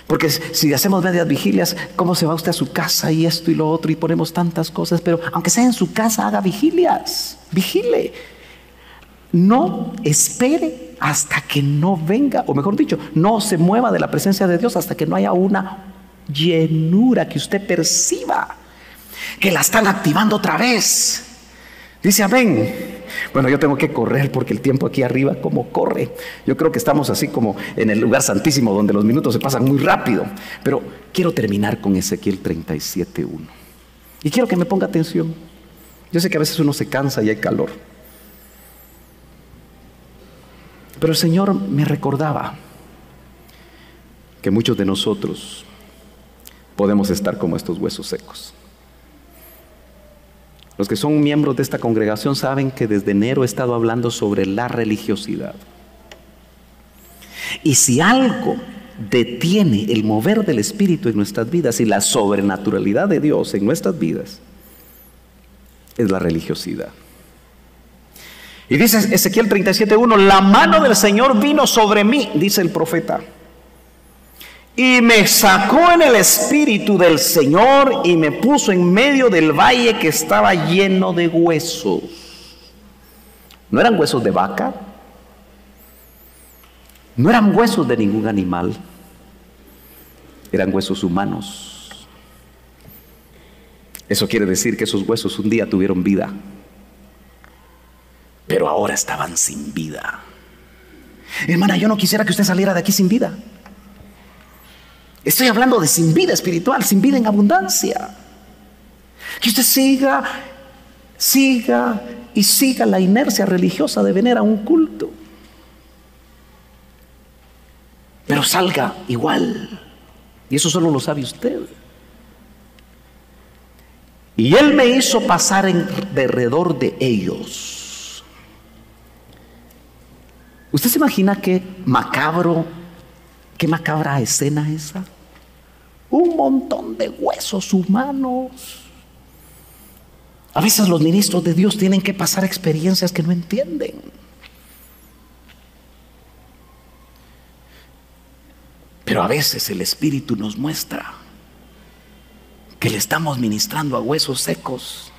porque si hacemos medias vigilias, ¿cómo se va usted a su casa y esto y lo otro y ponemos tantas cosas? Pero aunque sea en su casa, haga vigilias, vigile. No espere hasta que no venga, o mejor dicho, no se mueva de la presencia de Dios hasta que no haya una llenura que usted perciba que la están activando otra vez. Dice amén. Bueno, yo tengo que correr porque el tiempo aquí arriba como corre. Yo creo que estamos así como en el lugar santísimo donde los minutos se pasan muy rápido. Pero quiero terminar con Ezequiel 37:1. Y quiero que me ponga atención. Yo sé que a veces uno se cansa y hay calor. Pero el Señor me recordaba que muchos de nosotros podemos estar como estos huesos secos. Los que son miembros de esta congregación saben que desde enero he estado hablando sobre la religiosidad. Y si algo detiene el mover del Espíritu en nuestras vidas y la sobrenaturalidad de Dios en nuestras vidas, es la religiosidad. Y dice Ezequiel 37:1, la mano del Señor vino sobre mí, dice el profeta, y me sacó en el Espíritu del Señor y me puso en medio del valle que estaba lleno de huesos. No eran huesos de vaca, no eran huesos de ningún animal, eran huesos humanos. Eso quiere decir que esos huesos un día tuvieron vida, pero ahora estaban sin vida. Hermana, yo no quisiera que usted saliera de aquí sin vida. Estoy hablando de sin vida espiritual, sin vida en abundancia. Que usted siga la inercia religiosa de venir a un culto, pero salga igual. Y eso solo lo sabe usted. Y Él me hizo pasar alrededor de ellos. ¿Usted se imagina qué macabra escena esa? Un montón de huesos humanos. A veces los ministros de Dios tienen que pasar experiencias que no entienden. Pero a veces el Espíritu nos muestra que le estamos ministrando a huesos secos,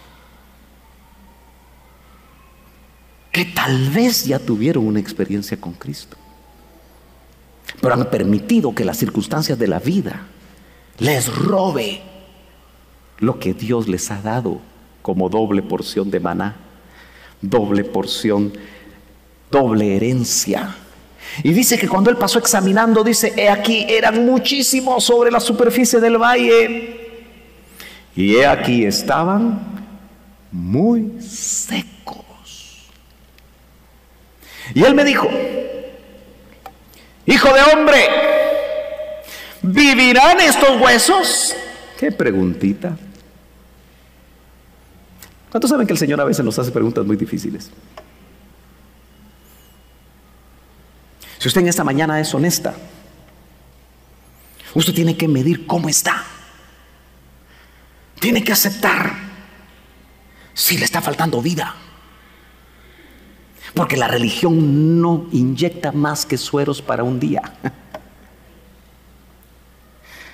que tal vez ya tuvieron una experiencia con Cristo, pero han permitido que las circunstancias de la vida les robe lo que Dios les ha dado como doble porción de maná, doble porción, doble herencia. Y dice que cuando Él pasó examinando, dice, he aquí eran muchísimos sobre la superficie del valle, y he aquí estaban muy secos. Y Él me dijo, hijo de hombre, ¿vivirán estos huesos? Qué preguntita. ¿Cuántos saben que el Señor a veces nos hace preguntas muy difíciles? Si usted en esta mañana es honesta, usted tiene que medir cómo está. Tiene que aceptar si le está faltando vida. Porque la religión no inyecta más que sueros para un día.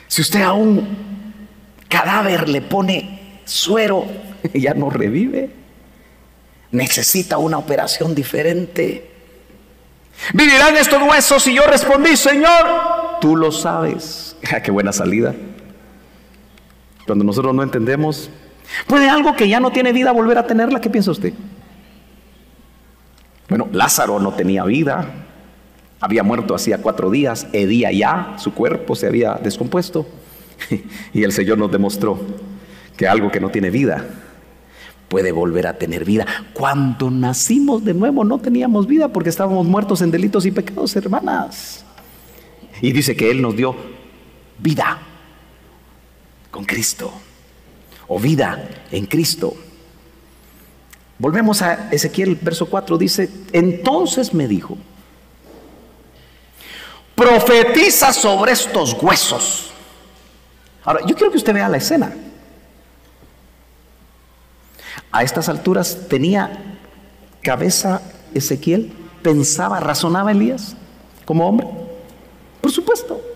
Si usted a un cadáver le pone suero, ya no revive. Necesita una operación diferente. ¿Vivirán estos huesos? Y yo respondí, Señor, tú lo sabes. Qué buena salida. Cuando nosotros no entendemos, ¿puede algo que ya no tiene vida volver a tenerla? ¿Qué piensa usted? Bueno, Lázaro no tenía vida, había muerto hacía 4 días, hedía ya, su cuerpo se había descompuesto. Y el Señor nos demostró que algo que no tiene vida puede volver a tener vida. Cuando nacimos de nuevo no teníamos vida porque estábamos muertos en delitos y pecados, hermanas. Y dice que Él nos dio vida con Cristo, o vida en Cristo. Volvemos a Ezequiel, verso 4, dice: entonces me dijo, profetiza sobre estos huesos. Ahora, yo quiero que usted vea la escena. A estas alturas, ¿tenía cabeza Ezequiel? ¿Pensaba, razonaba Elías como hombre? Por supuesto.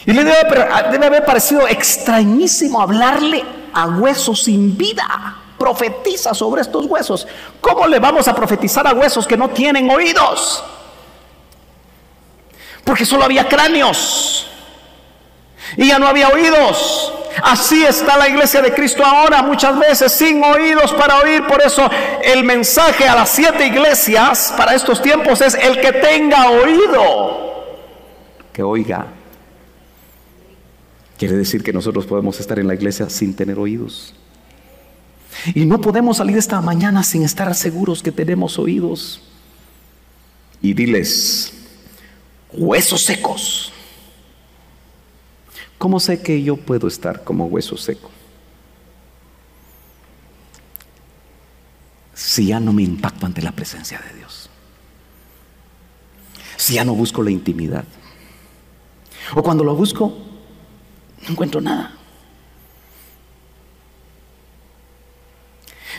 Y le debe haber parecido extrañísimo hablarle a huesos sin vida. Profetiza sobre estos huesos. ¿Cómo le vamos a profetizar a huesos que no tienen oídos? Porque solo había cráneos y ya no había oídos. Así está la iglesia de Cristo ahora, muchas veces sin oídos para oír. Por eso el mensaje a las 7 iglesias para estos tiempos es: el que tenga oído, que oiga. Quiere decir que nosotros podemos estar en la iglesia sin tener oídos. Y no podemos salir esta mañana sin estar seguros que tenemos oídos. Y diles: huesos secos. ¿Cómo sé que yo puedo estar como hueso seco? Si ya no me impacto ante la presencia de Dios, si ya no busco la intimidad, o cuando lo busco no encuentro nada,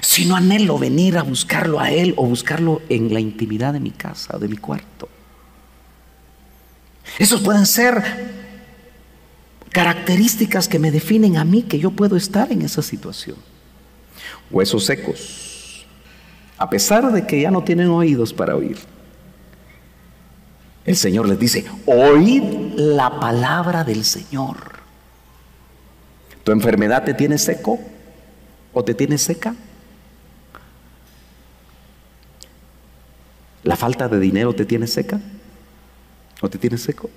si no anhelo venir a buscarlo a Él o buscarlo en la intimidad de mi casa o de mi cuarto. Esos pueden ser características que me definen a mí, que yo puedo estar en esa situación. Huesos secos, a pesar de que ya no tienen oídos para oír, el Señor les dice: oíd la palabra del Señor. ¿Tu enfermedad te tiene seco o te tiene seca? ¿La falta de dinero te tiene seca o te tiene seco?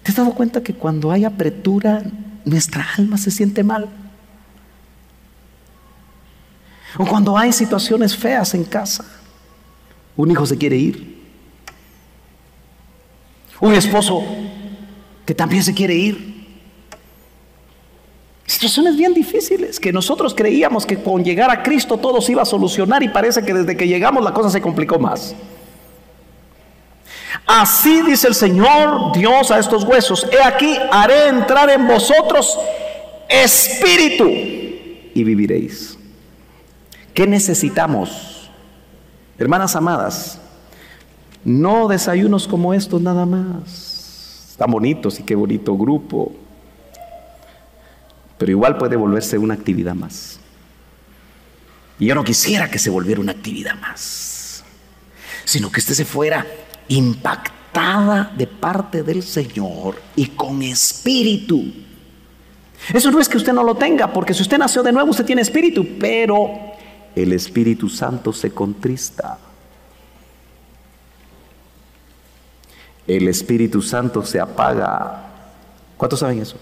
¿Te has dado cuenta que cuando hay apretura, nuestra alma se siente mal? O cuando hay situaciones feas en casa, un hijo se quiere ir, un esposo que también se quiere ir. Situaciones bien difíciles que nosotros creíamos que con llegar a Cristo todo se iba a solucionar, y parece que desde que llegamos la cosa se complicó más. Así dice el Señor Dios a estos huesos: he aquí, haré entrar en vosotros espíritu y viviréis. ¿Qué necesitamos, hermanas amadas? No desayunos como estos nada más. Están bonitos y qué bonito grupo, pero igual puede volverse una actividad más. Y yo no quisiera que se volviera una actividad más, sino que usted se fuera impactada de parte del Señor y con espíritu. Eso no es que usted no lo tenga, porque si usted nació de nuevo, usted tiene espíritu, pero el Espíritu Santo se contrista. El Espíritu Santo se apaga. ¿Cuántos saben eso?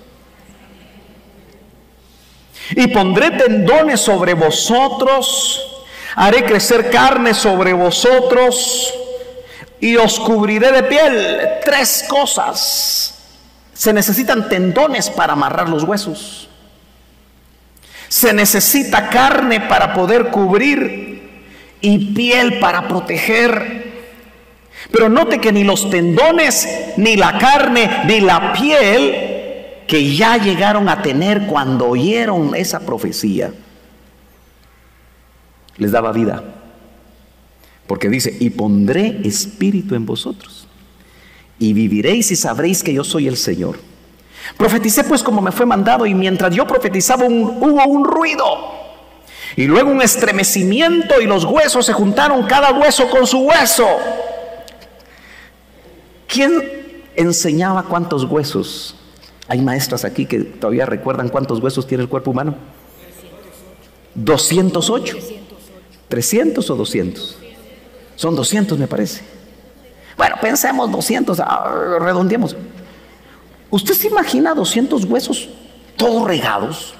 Y pondré tendones sobre vosotros, haré crecer carne sobre vosotros y os cubriré de piel. 3 cosas. Se necesitan tendones para amarrar los huesos. Se necesita carne para poder cubrir y piel para proteger. Pero note que ni los tendones, ni la carne, ni la piel que ya llegaron a tener cuando oyeron esa profecía les daba vida. Porque dice: y pondré espíritu en vosotros y viviréis y sabréis que yo soy el Señor. Profeticé pues como me fue mandado, y mientras yo profetizaba hubo un ruido y luego un estremecimiento, y los huesos se juntaron, cada hueso con su hueso. ¿Quién enseñaba cuántos huesos Hay maestras aquí que todavía recuerdan cuántos huesos tiene el cuerpo humano. 208. 300 o 200. Son 200 me parece. Bueno, pensemos 200, redondeemos. ¿Usted se imagina 200 huesos todos regados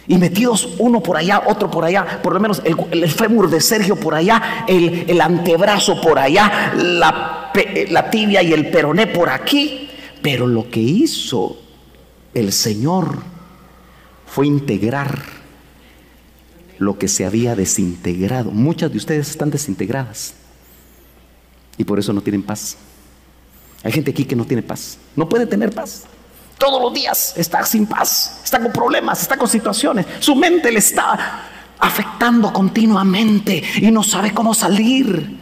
y metidos uno por allá, otro por allá? Por lo menos el fémur de Sergio por allá, el antebrazo por allá, la tibia y el peroné por aquí. Pero lo que hizo el Señor fue integrar lo que se había desintegrado. Muchas de ustedes están desintegradas y por eso no tienen paz. Hay gente aquí que no tiene paz, no puede tener paz. Todos los días está sin paz, está con problemas, está con situaciones. Su mente le está afectando continuamente y no sabe cómo salir.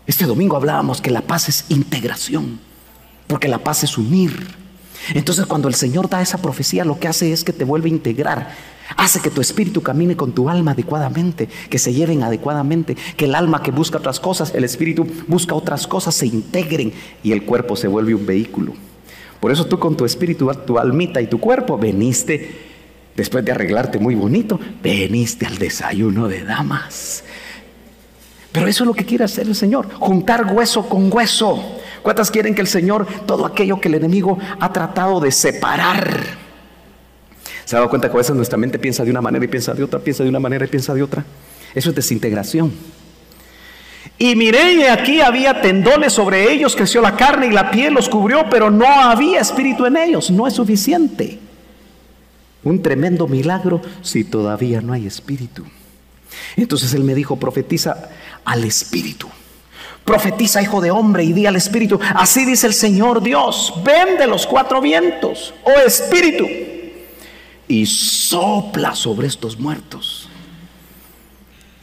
Este domingo hablábamos que la paz es integración, porque la paz es unir. Entonces cuando el Señor da esa profecía, lo que hace es que te vuelve a integrar. Hace que tu espíritu camine con tu alma adecuadamente, que se lleven adecuadamente, que el alma que busca otras cosas, el espíritu busca otras cosas, se integren y el cuerpo se vuelve un vehículo. Por eso tú con tu espíritu, tu almita y tu cuerpo veniste, después de arreglarte muy bonito, veniste al desayuno de damas. Pero eso es lo que quiere hacer el Señor, juntar hueso con hueso. ¿Cuántas quieren que el Señor, todo aquello que el enemigo ha tratado de separar? ¿Se ha dado cuenta que a veces nuestra mente piensa de una manera y piensa de otra, piensa de una manera y piensa de otra? Eso es desintegración. Y miré, y aquí había tendones sobre ellos, creció la carne y la piel los cubrió, pero no había espíritu en ellos. No es suficiente. Un tremendo milagro si todavía no hay espíritu. Entonces él me dijo: profetiza al espíritu. Profetiza, hijo de hombre, y di al espíritu: así dice el Señor Dios, ven de los cuatro vientos, oh espíritu, y sopla sobre estos muertos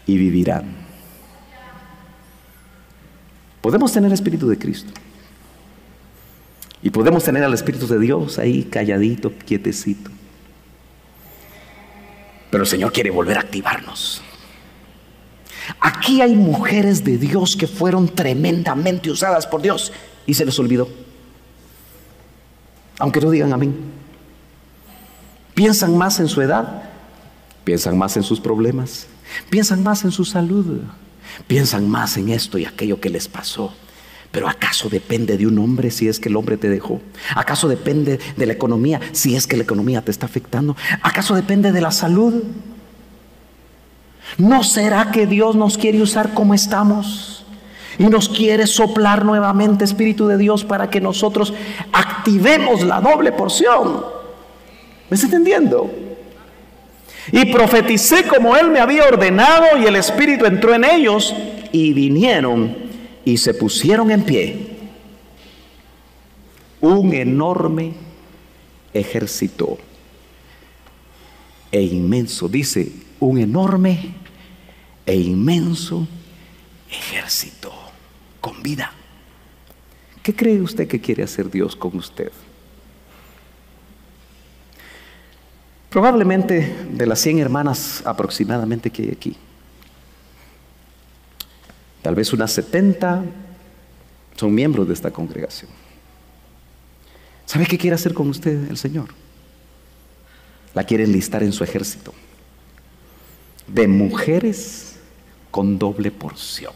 y vivirán. Podemos tener el espíritu de Cristo y podemos tener al espíritu de Dios ahí calladito, quietecito, pero el Señor quiere volver a activarnos. Aquí hay mujeres de Dios que fueron tremendamente usadas por Dios y se les olvidó, aunque no digan amén. Piensan más en su edad, piensan más en sus problemas, piensan más en su salud, piensan más en esto y aquello que les pasó. Pero ¿acaso depende de un hombre si es que el hombre te dejó? ¿Acaso depende de la economía si es que la economía te está afectando? ¿Acaso depende de la salud? ¿No será que Dios nos quiere usar como estamos y nos quiere soplar nuevamente, Espíritu de Dios, para que nosotros activemos la doble porción? ¿Me está entendiendo? Y profeticé como Él me había ordenado, y el Espíritu entró en ellos, y vinieron y se pusieron en pie un enorme ejército e inmenso, dice, un enorme e inmenso ejército con vida. ¿Qué cree usted que quiere hacer Dios con usted? Probablemente de las 100 hermanas aproximadamente que hay aquí, tal vez unas 70 son miembros de esta congregación. ¿Sabe qué quiere hacer con usted el Señor? La quiere enlistar en su ejército de mujeres con doble porción,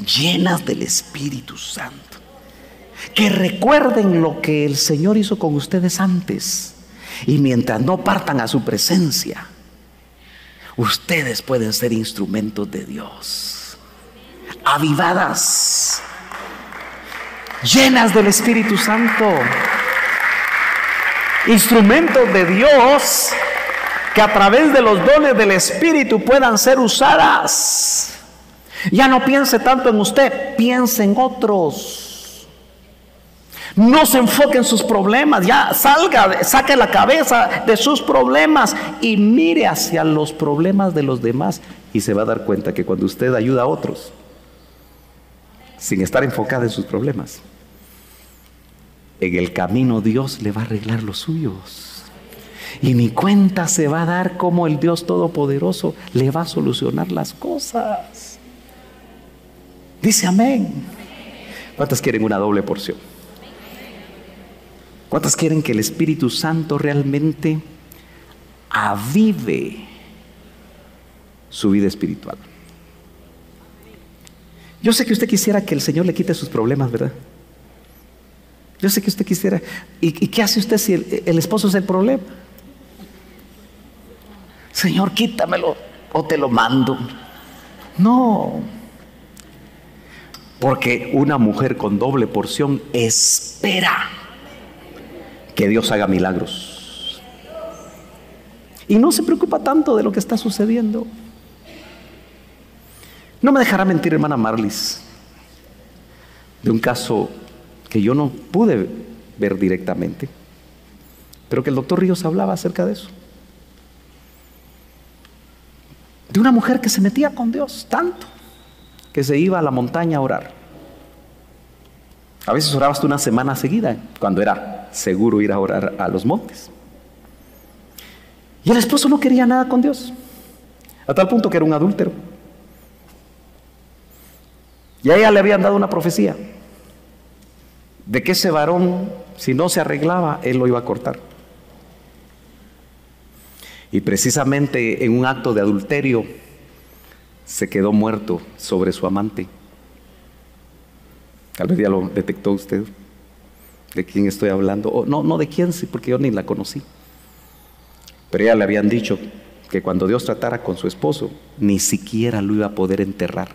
llenas del Espíritu Santo, que recuerden lo que el Señor hizo con ustedes antes, y mientras no partan a su presencia, ustedes pueden ser instrumentos de Dios, avivadas, llenas del Espíritu Santo, instrumentos de Dios que a través de los dones del Espíritu puedan ser usadas. Ya no piense tanto en usted, piense en otros. No se enfoque en sus problemas, ya saque la cabeza de sus problemas y mire hacia los problemas de los demás, y se va a dar cuenta que cuando usted ayuda a otros sin estar enfocado en sus problemas, en el camino Dios le va a arreglar los suyos, y ni cuenta se va a dar cómo el Dios Todopoderoso le va a solucionar las cosas. Dice amén. ¿Cuántas quieren una doble porción? ¿Cuántas quieren que el Espíritu Santo realmente avive su vida espiritual? Yo sé que usted quisiera que el Señor le quite sus problemas, ¿verdad? Yo sé que usted quisiera. ¿Y qué hace usted si el esposo es el problema? Señor, quítamelo o te lo mando. No. Porque una mujer con doble porción espera que Dios haga milagros. Y no se preocupa tanto de lo que está sucediendo. No me dejará mentir, hermana Marlis, de un caso que yo no pude ver directamente, pero que el doctor Ríos hablaba acerca de eso. De una mujer que se metía con Dios tanto que se iba a la montaña a orar. A veces oraba hasta una semana seguida, cuando era seguro ir a orar a los montes. Y el esposo no quería nada con Dios, a tal punto que era un adúltero. Y a ella le habían dado una profecía de que ese varón, si no se arreglaba, él lo iba a cortar. Y precisamente en un acto de adulterio se quedó muerto sobre su amante. Tal vez ya lo detectó usted de quién estoy hablando. O no de quién, sí, porque yo ni la conocí. Pero ella le habían dicho que cuando Dios tratara con su esposo, ni siquiera lo iba a poder enterrar.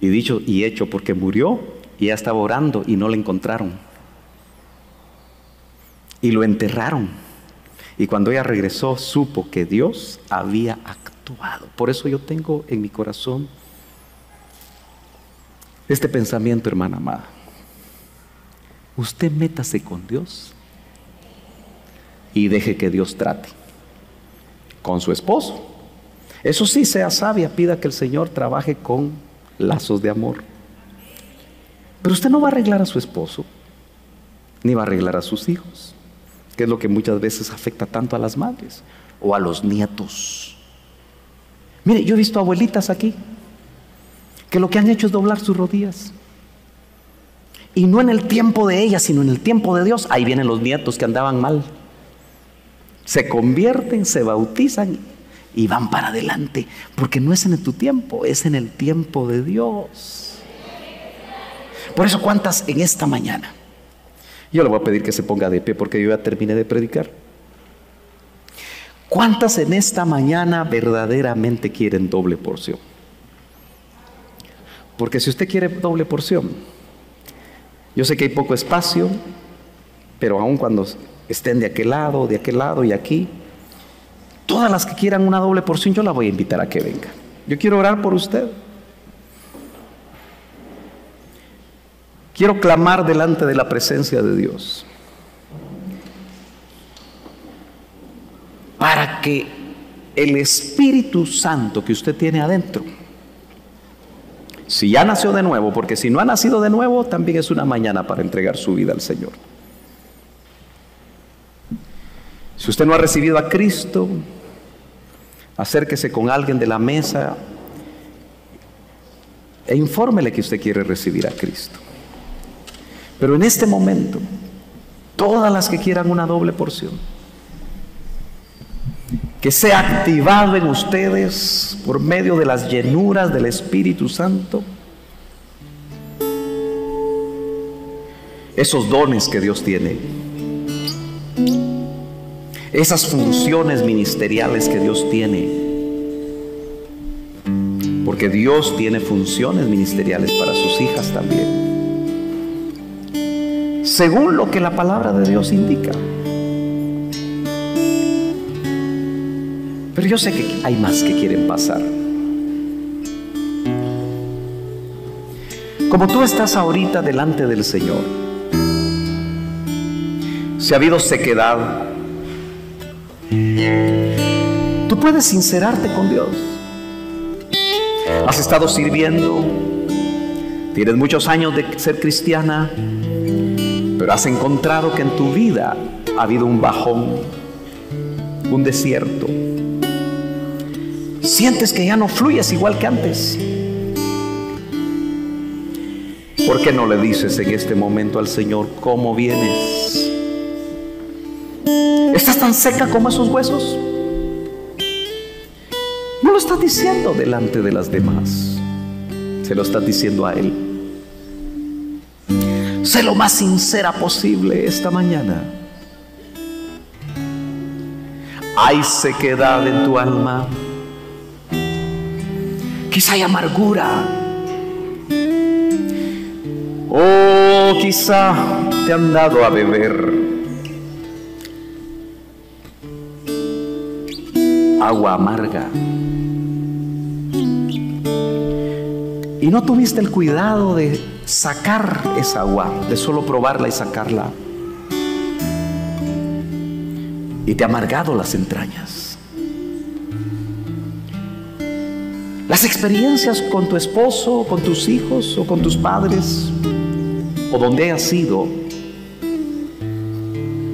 Y dicho y hecho, porque murió y ella estaba orando y no le encontraron. Y lo enterraron. Y cuando ella regresó, supo que Dios había actuado. Por eso yo tengo en mi corazón este pensamiento, hermana amada. Usted métase con Dios y deje que Dios trate con su esposo. Eso sí, sea sabia, pida que el Señor trabaje con lazos de amor. Pero usted no va a arreglar a su esposo, ni va a arreglar a sus hijos, que es lo que muchas veces afecta tanto a las madres o a los nietos. Mire, yo he visto abuelitas aquí que lo que han hecho es doblar sus rodillas, y no en el tiempo de ellas, sino en el tiempo de Dios. Ahí vienen los nietos que andaban mal, se convierten, se bautizan y van para adelante, porque no es en tu tiempo, es en el tiempo de Dios. Por eso, ¿cuántas en esta mañana? Yo le voy a pedir que se ponga de pie porque yo ya terminé de predicar. ¿Cuántas en esta mañana verdaderamente quieren doble porción? Porque si usted quiere doble porción, yo sé que hay poco espacio, pero aun cuando estén de aquel lado y aquí, todas las que quieran una doble porción, yo la voy a invitar a que venga. Yo quiero orar por usted. Quiero clamar delante de la presencia de Dios para que el Espíritu Santo que usted tiene adentro, si ya nació de nuevo, porque si no ha nacido de nuevo, también es una mañana para entregar su vida al Señor. Si usted no ha recibido a Cristo, acérquese con alguien de la mesa e infórmele que usted quiere recibir a Cristo. Pero en este momento, todas las que quieran una doble porción, que sea activado en ustedes por medio de las llenuras del Espíritu Santo, esos dones que Dios tiene, esas funciones ministeriales que Dios tiene, porque Dios tiene funciones ministeriales para sus hijas también, según lo que la palabra de Dios indica. Pero yo sé que hay más que quieren pasar. Como tú estás ahorita delante del Señor, si ha habido sequedad, tú puedes sincerarte con Dios. Has estado sirviendo, tienes muchos años de ser cristiana, pero has encontrado que en tu vida ha habido un bajón, un desierto. Sientes que ya no fluyes igual que antes. ¿Por qué no le dices en este momento al Señor: ¿cómo vienes? ¿Estás tan seca como esos huesos? No lo estás diciendo delante de las demás, se lo estás diciendo a Él. Sé lo más sincera posible esta mañana. Hay sequedad en tu alma, quizá hay amargura, o quizá te han dado a beber agua amarga y no tuviste el cuidado de sacar esa agua, de solo probarla y sacarla, y te ha amargado las entrañas. Las experiencias con tu esposo, con tus hijos o con tus padres, o donde hayas sido,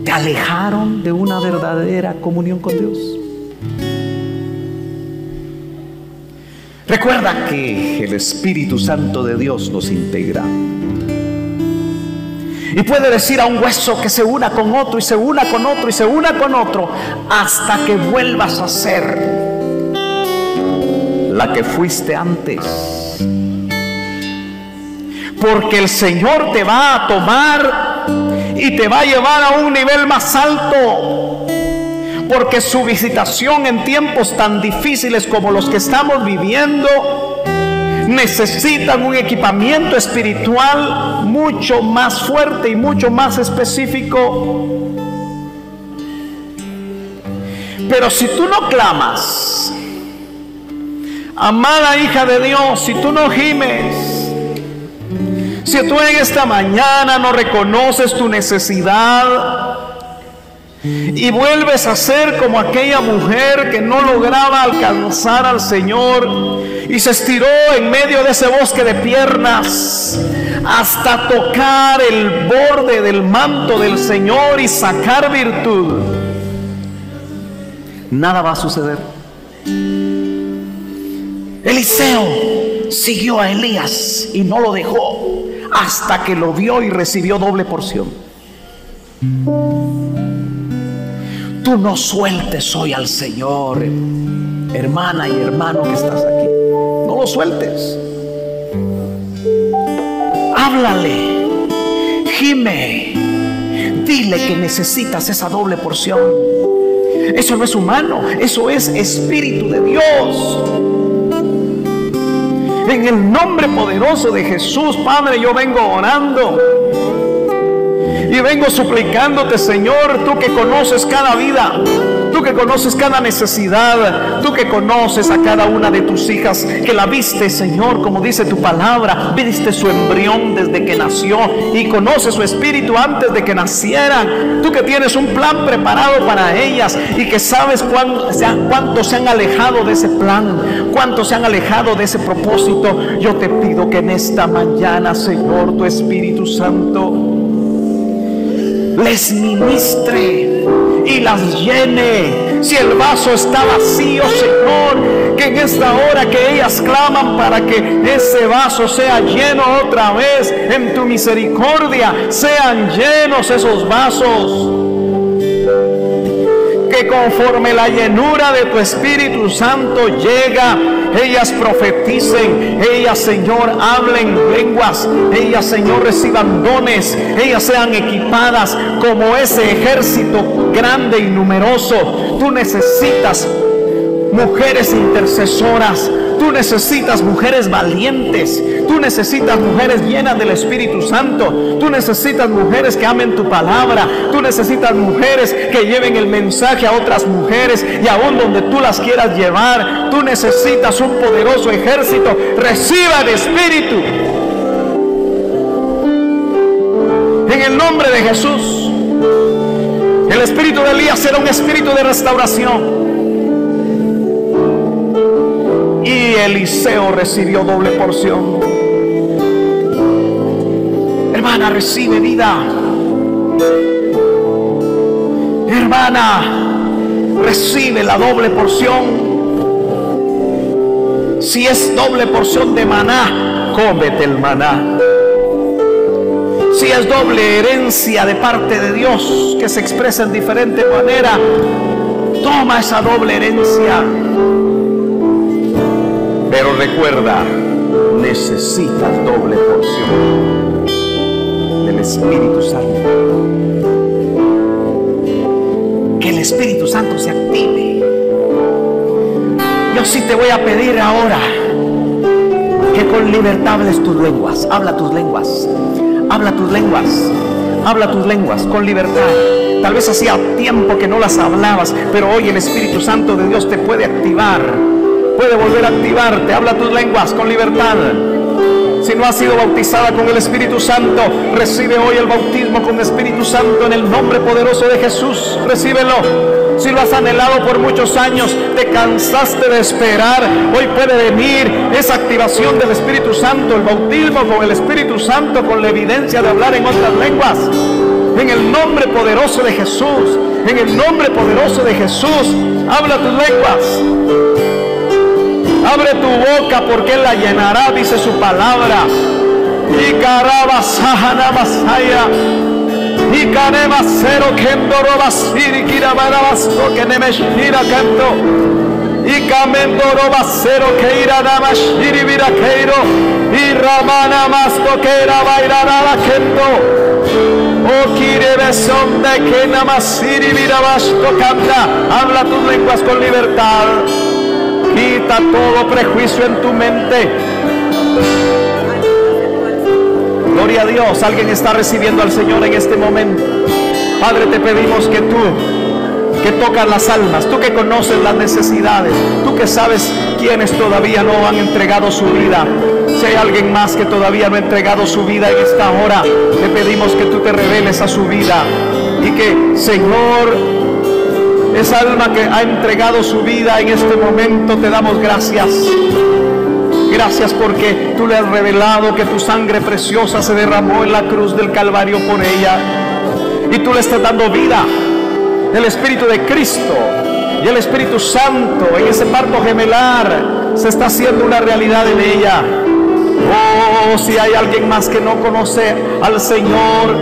te alejaron de una verdadera comunión con Dios. Recuerda que el Espíritu Santo de Dios nos integra y puede decir a un hueso que se una con otro y se una con otro y se una con otro hasta que vuelvas a ser la que fuiste antes. Porque el Señor te va a tomar y te va a llevar a un nivel más alto. Porque su visitación en tiempos tan difíciles como los que estamos viviendo necesitan un equipamiento espiritual mucho más fuerte y mucho más específico. Pero si tú no clamas, amada hija de Dios, si tú no gimes, si tú en esta mañana no reconoces tu necesidad y vuelves a ser como aquella mujer que no lograba alcanzar al Señor y se estiró en medio de ese bosque de piernas hasta tocar el borde del manto del Señor y sacar virtud, nada va a suceder. Eliseo siguió a Elías y no lo dejó hasta que lo vio y recibió doble porción. Tú no sueltes hoy al Señor, hermana y hermano que estás aquí. No lo sueltes. Háblale, gime, dile que necesitas esa doble porción. Eso no es humano, eso es Espíritu de Dios. En el nombre poderoso de Jesús, Padre, yo vengo orando y vengo suplicándote, Señor, tú que conoces cada vida, tú que conoces cada necesidad, tú que conoces a cada una de tus hijas, que la viste, Señor, como dice tu palabra, viste su embrión desde que nació y conoces su espíritu antes de que nacieran. Tú que tienes un plan preparado para ellas y que sabes cuántos se han alejado de ese plan, cuántos se han alejado de ese propósito. Yo te pido que en esta mañana, Señor, tu Espíritu Santo les ministre y las llene. Si el vaso está vacío, Señor, que en esta hora que ellas claman para que ese vaso sea lleno otra vez, en tu misericordia sean llenos esos vasos. Que conforme la llenura de tu Espíritu Santo llega, ellas profeticen, ellas, Señor, hablen lenguas, ellas, Señor, reciban dones, ellas sean equipadas como ese ejército grande y numeroso. Tú necesitas mujeres intercesoras, tú necesitas mujeres valientes, tú necesitas mujeres llenas del Espíritu Santo, tú necesitas mujeres que amen tu palabra, tú necesitas mujeres que lleven el mensaje a otras mujeres y aún donde tú las quieras llevar. Tú necesitas un poderoso ejército. Reciba el Espíritu en el nombre de Jesús. El espíritu de Elías era un espíritu de restauración. Y Eliseo recibió doble porción. Hermana, recibe vida. Hermana, recibe la doble porción. Si es doble porción de maná, cómete el maná. Si es doble herencia de parte de Dios que se expresa en diferente manera, toma esa doble herencia. Pero recuerda, necesitas doble porción del Espíritu Santo. Que el Espíritu Santo se active. Yo sí te voy a pedir ahora que con libertad hables tus lenguas. Habla tus lenguas. Habla tus lenguas. Habla tus lenguas con libertad. Tal vez hacía tiempo que no las hablabas, pero hoy el Espíritu Santo de Dios te puede activar. Puede volver a activarte. Habla tus lenguas con libertad. Si no has sido bautizada con el Espíritu Santo, recibe hoy el bautismo con el Espíritu Santo en el nombre poderoso de Jesús. Recíbelo. Si lo has anhelado por muchos años, te cansaste de esperar, hoy puede venir esa activación del Espíritu Santo, el bautismo con el Espíritu Santo, con la evidencia de hablar en otras lenguas. En el nombre poderoso de Jesús, en el nombre poderoso de Jesús, habla tus lenguas. Abre tu boca porque Él la llenará, dice su palabra. Y carabasajana masaya. Y canema cero kendoro basiri kirabarabasto que nemeshira canto. Y camendoro basero que ira namashiri viraqueiro. Y ramana masto que era bairara kendo. O kirebeson de que namasiri virabasto canta. Habla tus lenguas con libertad. Quita todo prejuicio en tu mente. Gloria a Dios. Alguien está recibiendo al Señor en este momento. Padre, te pedimos que tú, que tocas las almas, tú que conoces las necesidades, tú que sabes quienes todavía no han entregado su vida. Si hay alguien más que todavía no ha entregado su vida en esta hora, te pedimos que tú te reveles a su vida y que, Señor, esa alma que ha entregado su vida en este momento, te damos gracias. Gracias porque tú le has revelado que tu sangre preciosa se derramó en la cruz del Calvario por ella. Y tú le estás dando vida. El Espíritu de Cristo y el Espíritu Santo en ese parto gemelar se está haciendo una realidad en ella. Oh, si hay alguien más que no conoce al Señor,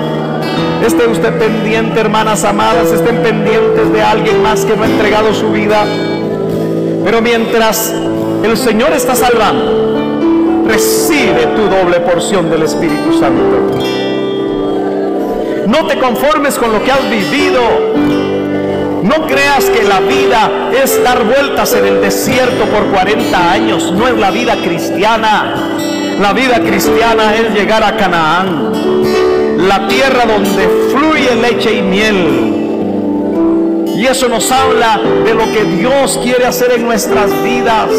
esté usted pendiente, hermanas amadas, estén pendientes de alguien más que no ha entregado su vida. Pero mientras el Señor está salvando, recibe tu doble porción del Espíritu Santo. No te conformes con lo que has vivido. No creas que la vida es dar vueltas en el desierto por 40 años. No es la vida cristiana. La vida cristiana es llegar a Canaán, la tierra donde fluye leche y miel. Y eso nos habla de lo que Dios quiere hacer en nuestras vidas.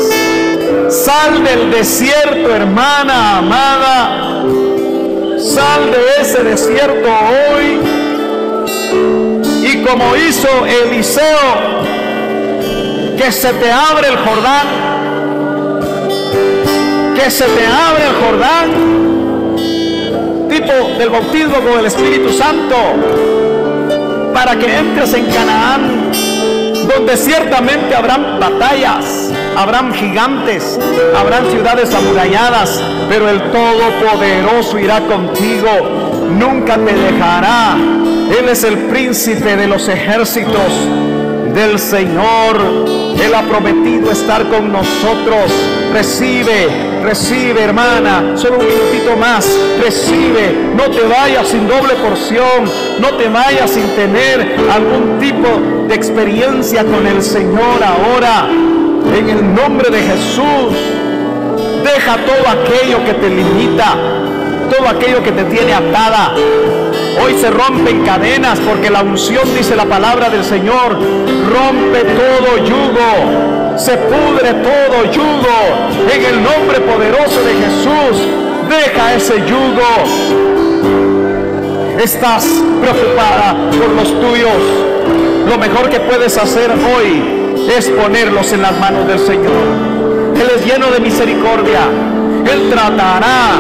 Sal del desierto, hermana amada. Sal de ese desierto hoy. Y como hizo Eliseo, que se te abre el Jordán. Que se te abre el Jordán. Tipo del bautismo con el Espíritu Santo. Para que entres en Canaán, donde ciertamente habrán batallas, habrán gigantes, habrán ciudades amuralladas, pero el Todopoderoso irá contigo, nunca te dejará. Él es el príncipe de los ejércitos del Señor. Él ha prometido estar con nosotros. Recibe, hermana, solo un minutito más. Recibe, no te vayas sin doble porción, no te vayas sin tener algún tipo de experiencia con el Señor ahora. En el nombre de Jesús, deja todo aquello que te limita, todo aquello que te tiene atada. Hoy se rompen cadenas porque la unción, dice la palabra del Señor, rompe todo yugo, se pudre todo yugo. En el nombre poderoso de Jesús, deja ese yugo. Estás preocupada por los tuyos. Lo mejor que puedes hacer hoy es ponerlos en las manos del Señor. Él es lleno de misericordia. Él tratará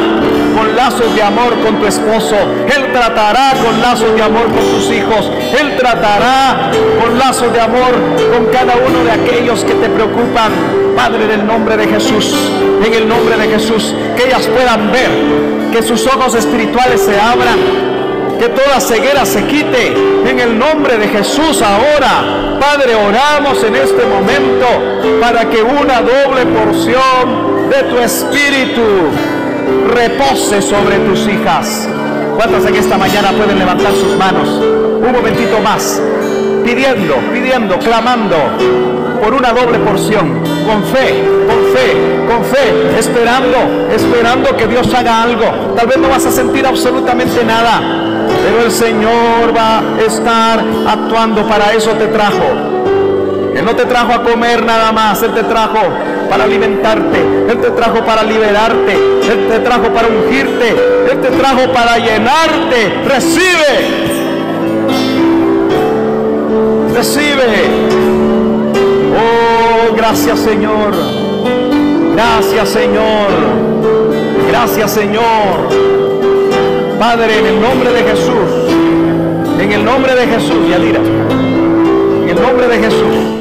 con lazos de amor con tu esposo. Él tratará con lazos de amor con tus hijos. Él tratará con lazos de amor con cada uno de aquellos que te preocupan. Padre, en el nombre de Jesús, en el nombre de Jesús, que ellas puedan ver, que sus ojos espirituales se abran, que toda ceguera se quite en el nombre de Jesús ahora. Padre, oramos en este momento para que una doble porción de tu espíritu repose sobre tus hijas. ¿Cuántas en esta mañana pueden levantar sus manos un momentito más, pidiendo, clamando por una doble porción, con fe, esperando que Dios haga algo? Tal vez no vas a sentir absolutamente nada, pero el Señor va a estar actuando. Para eso te trajo. Él no te trajo a comer nada más, Él te trajo para alimentarte, Él te trajo para liberarte, Él te trajo para ungirte, Él te trajo para llenarte. Recibe. Oh, gracias Señor, gracias Señor, gracias Señor. Padre, en el nombre de Jesús, Yadira, en el nombre de Jesús,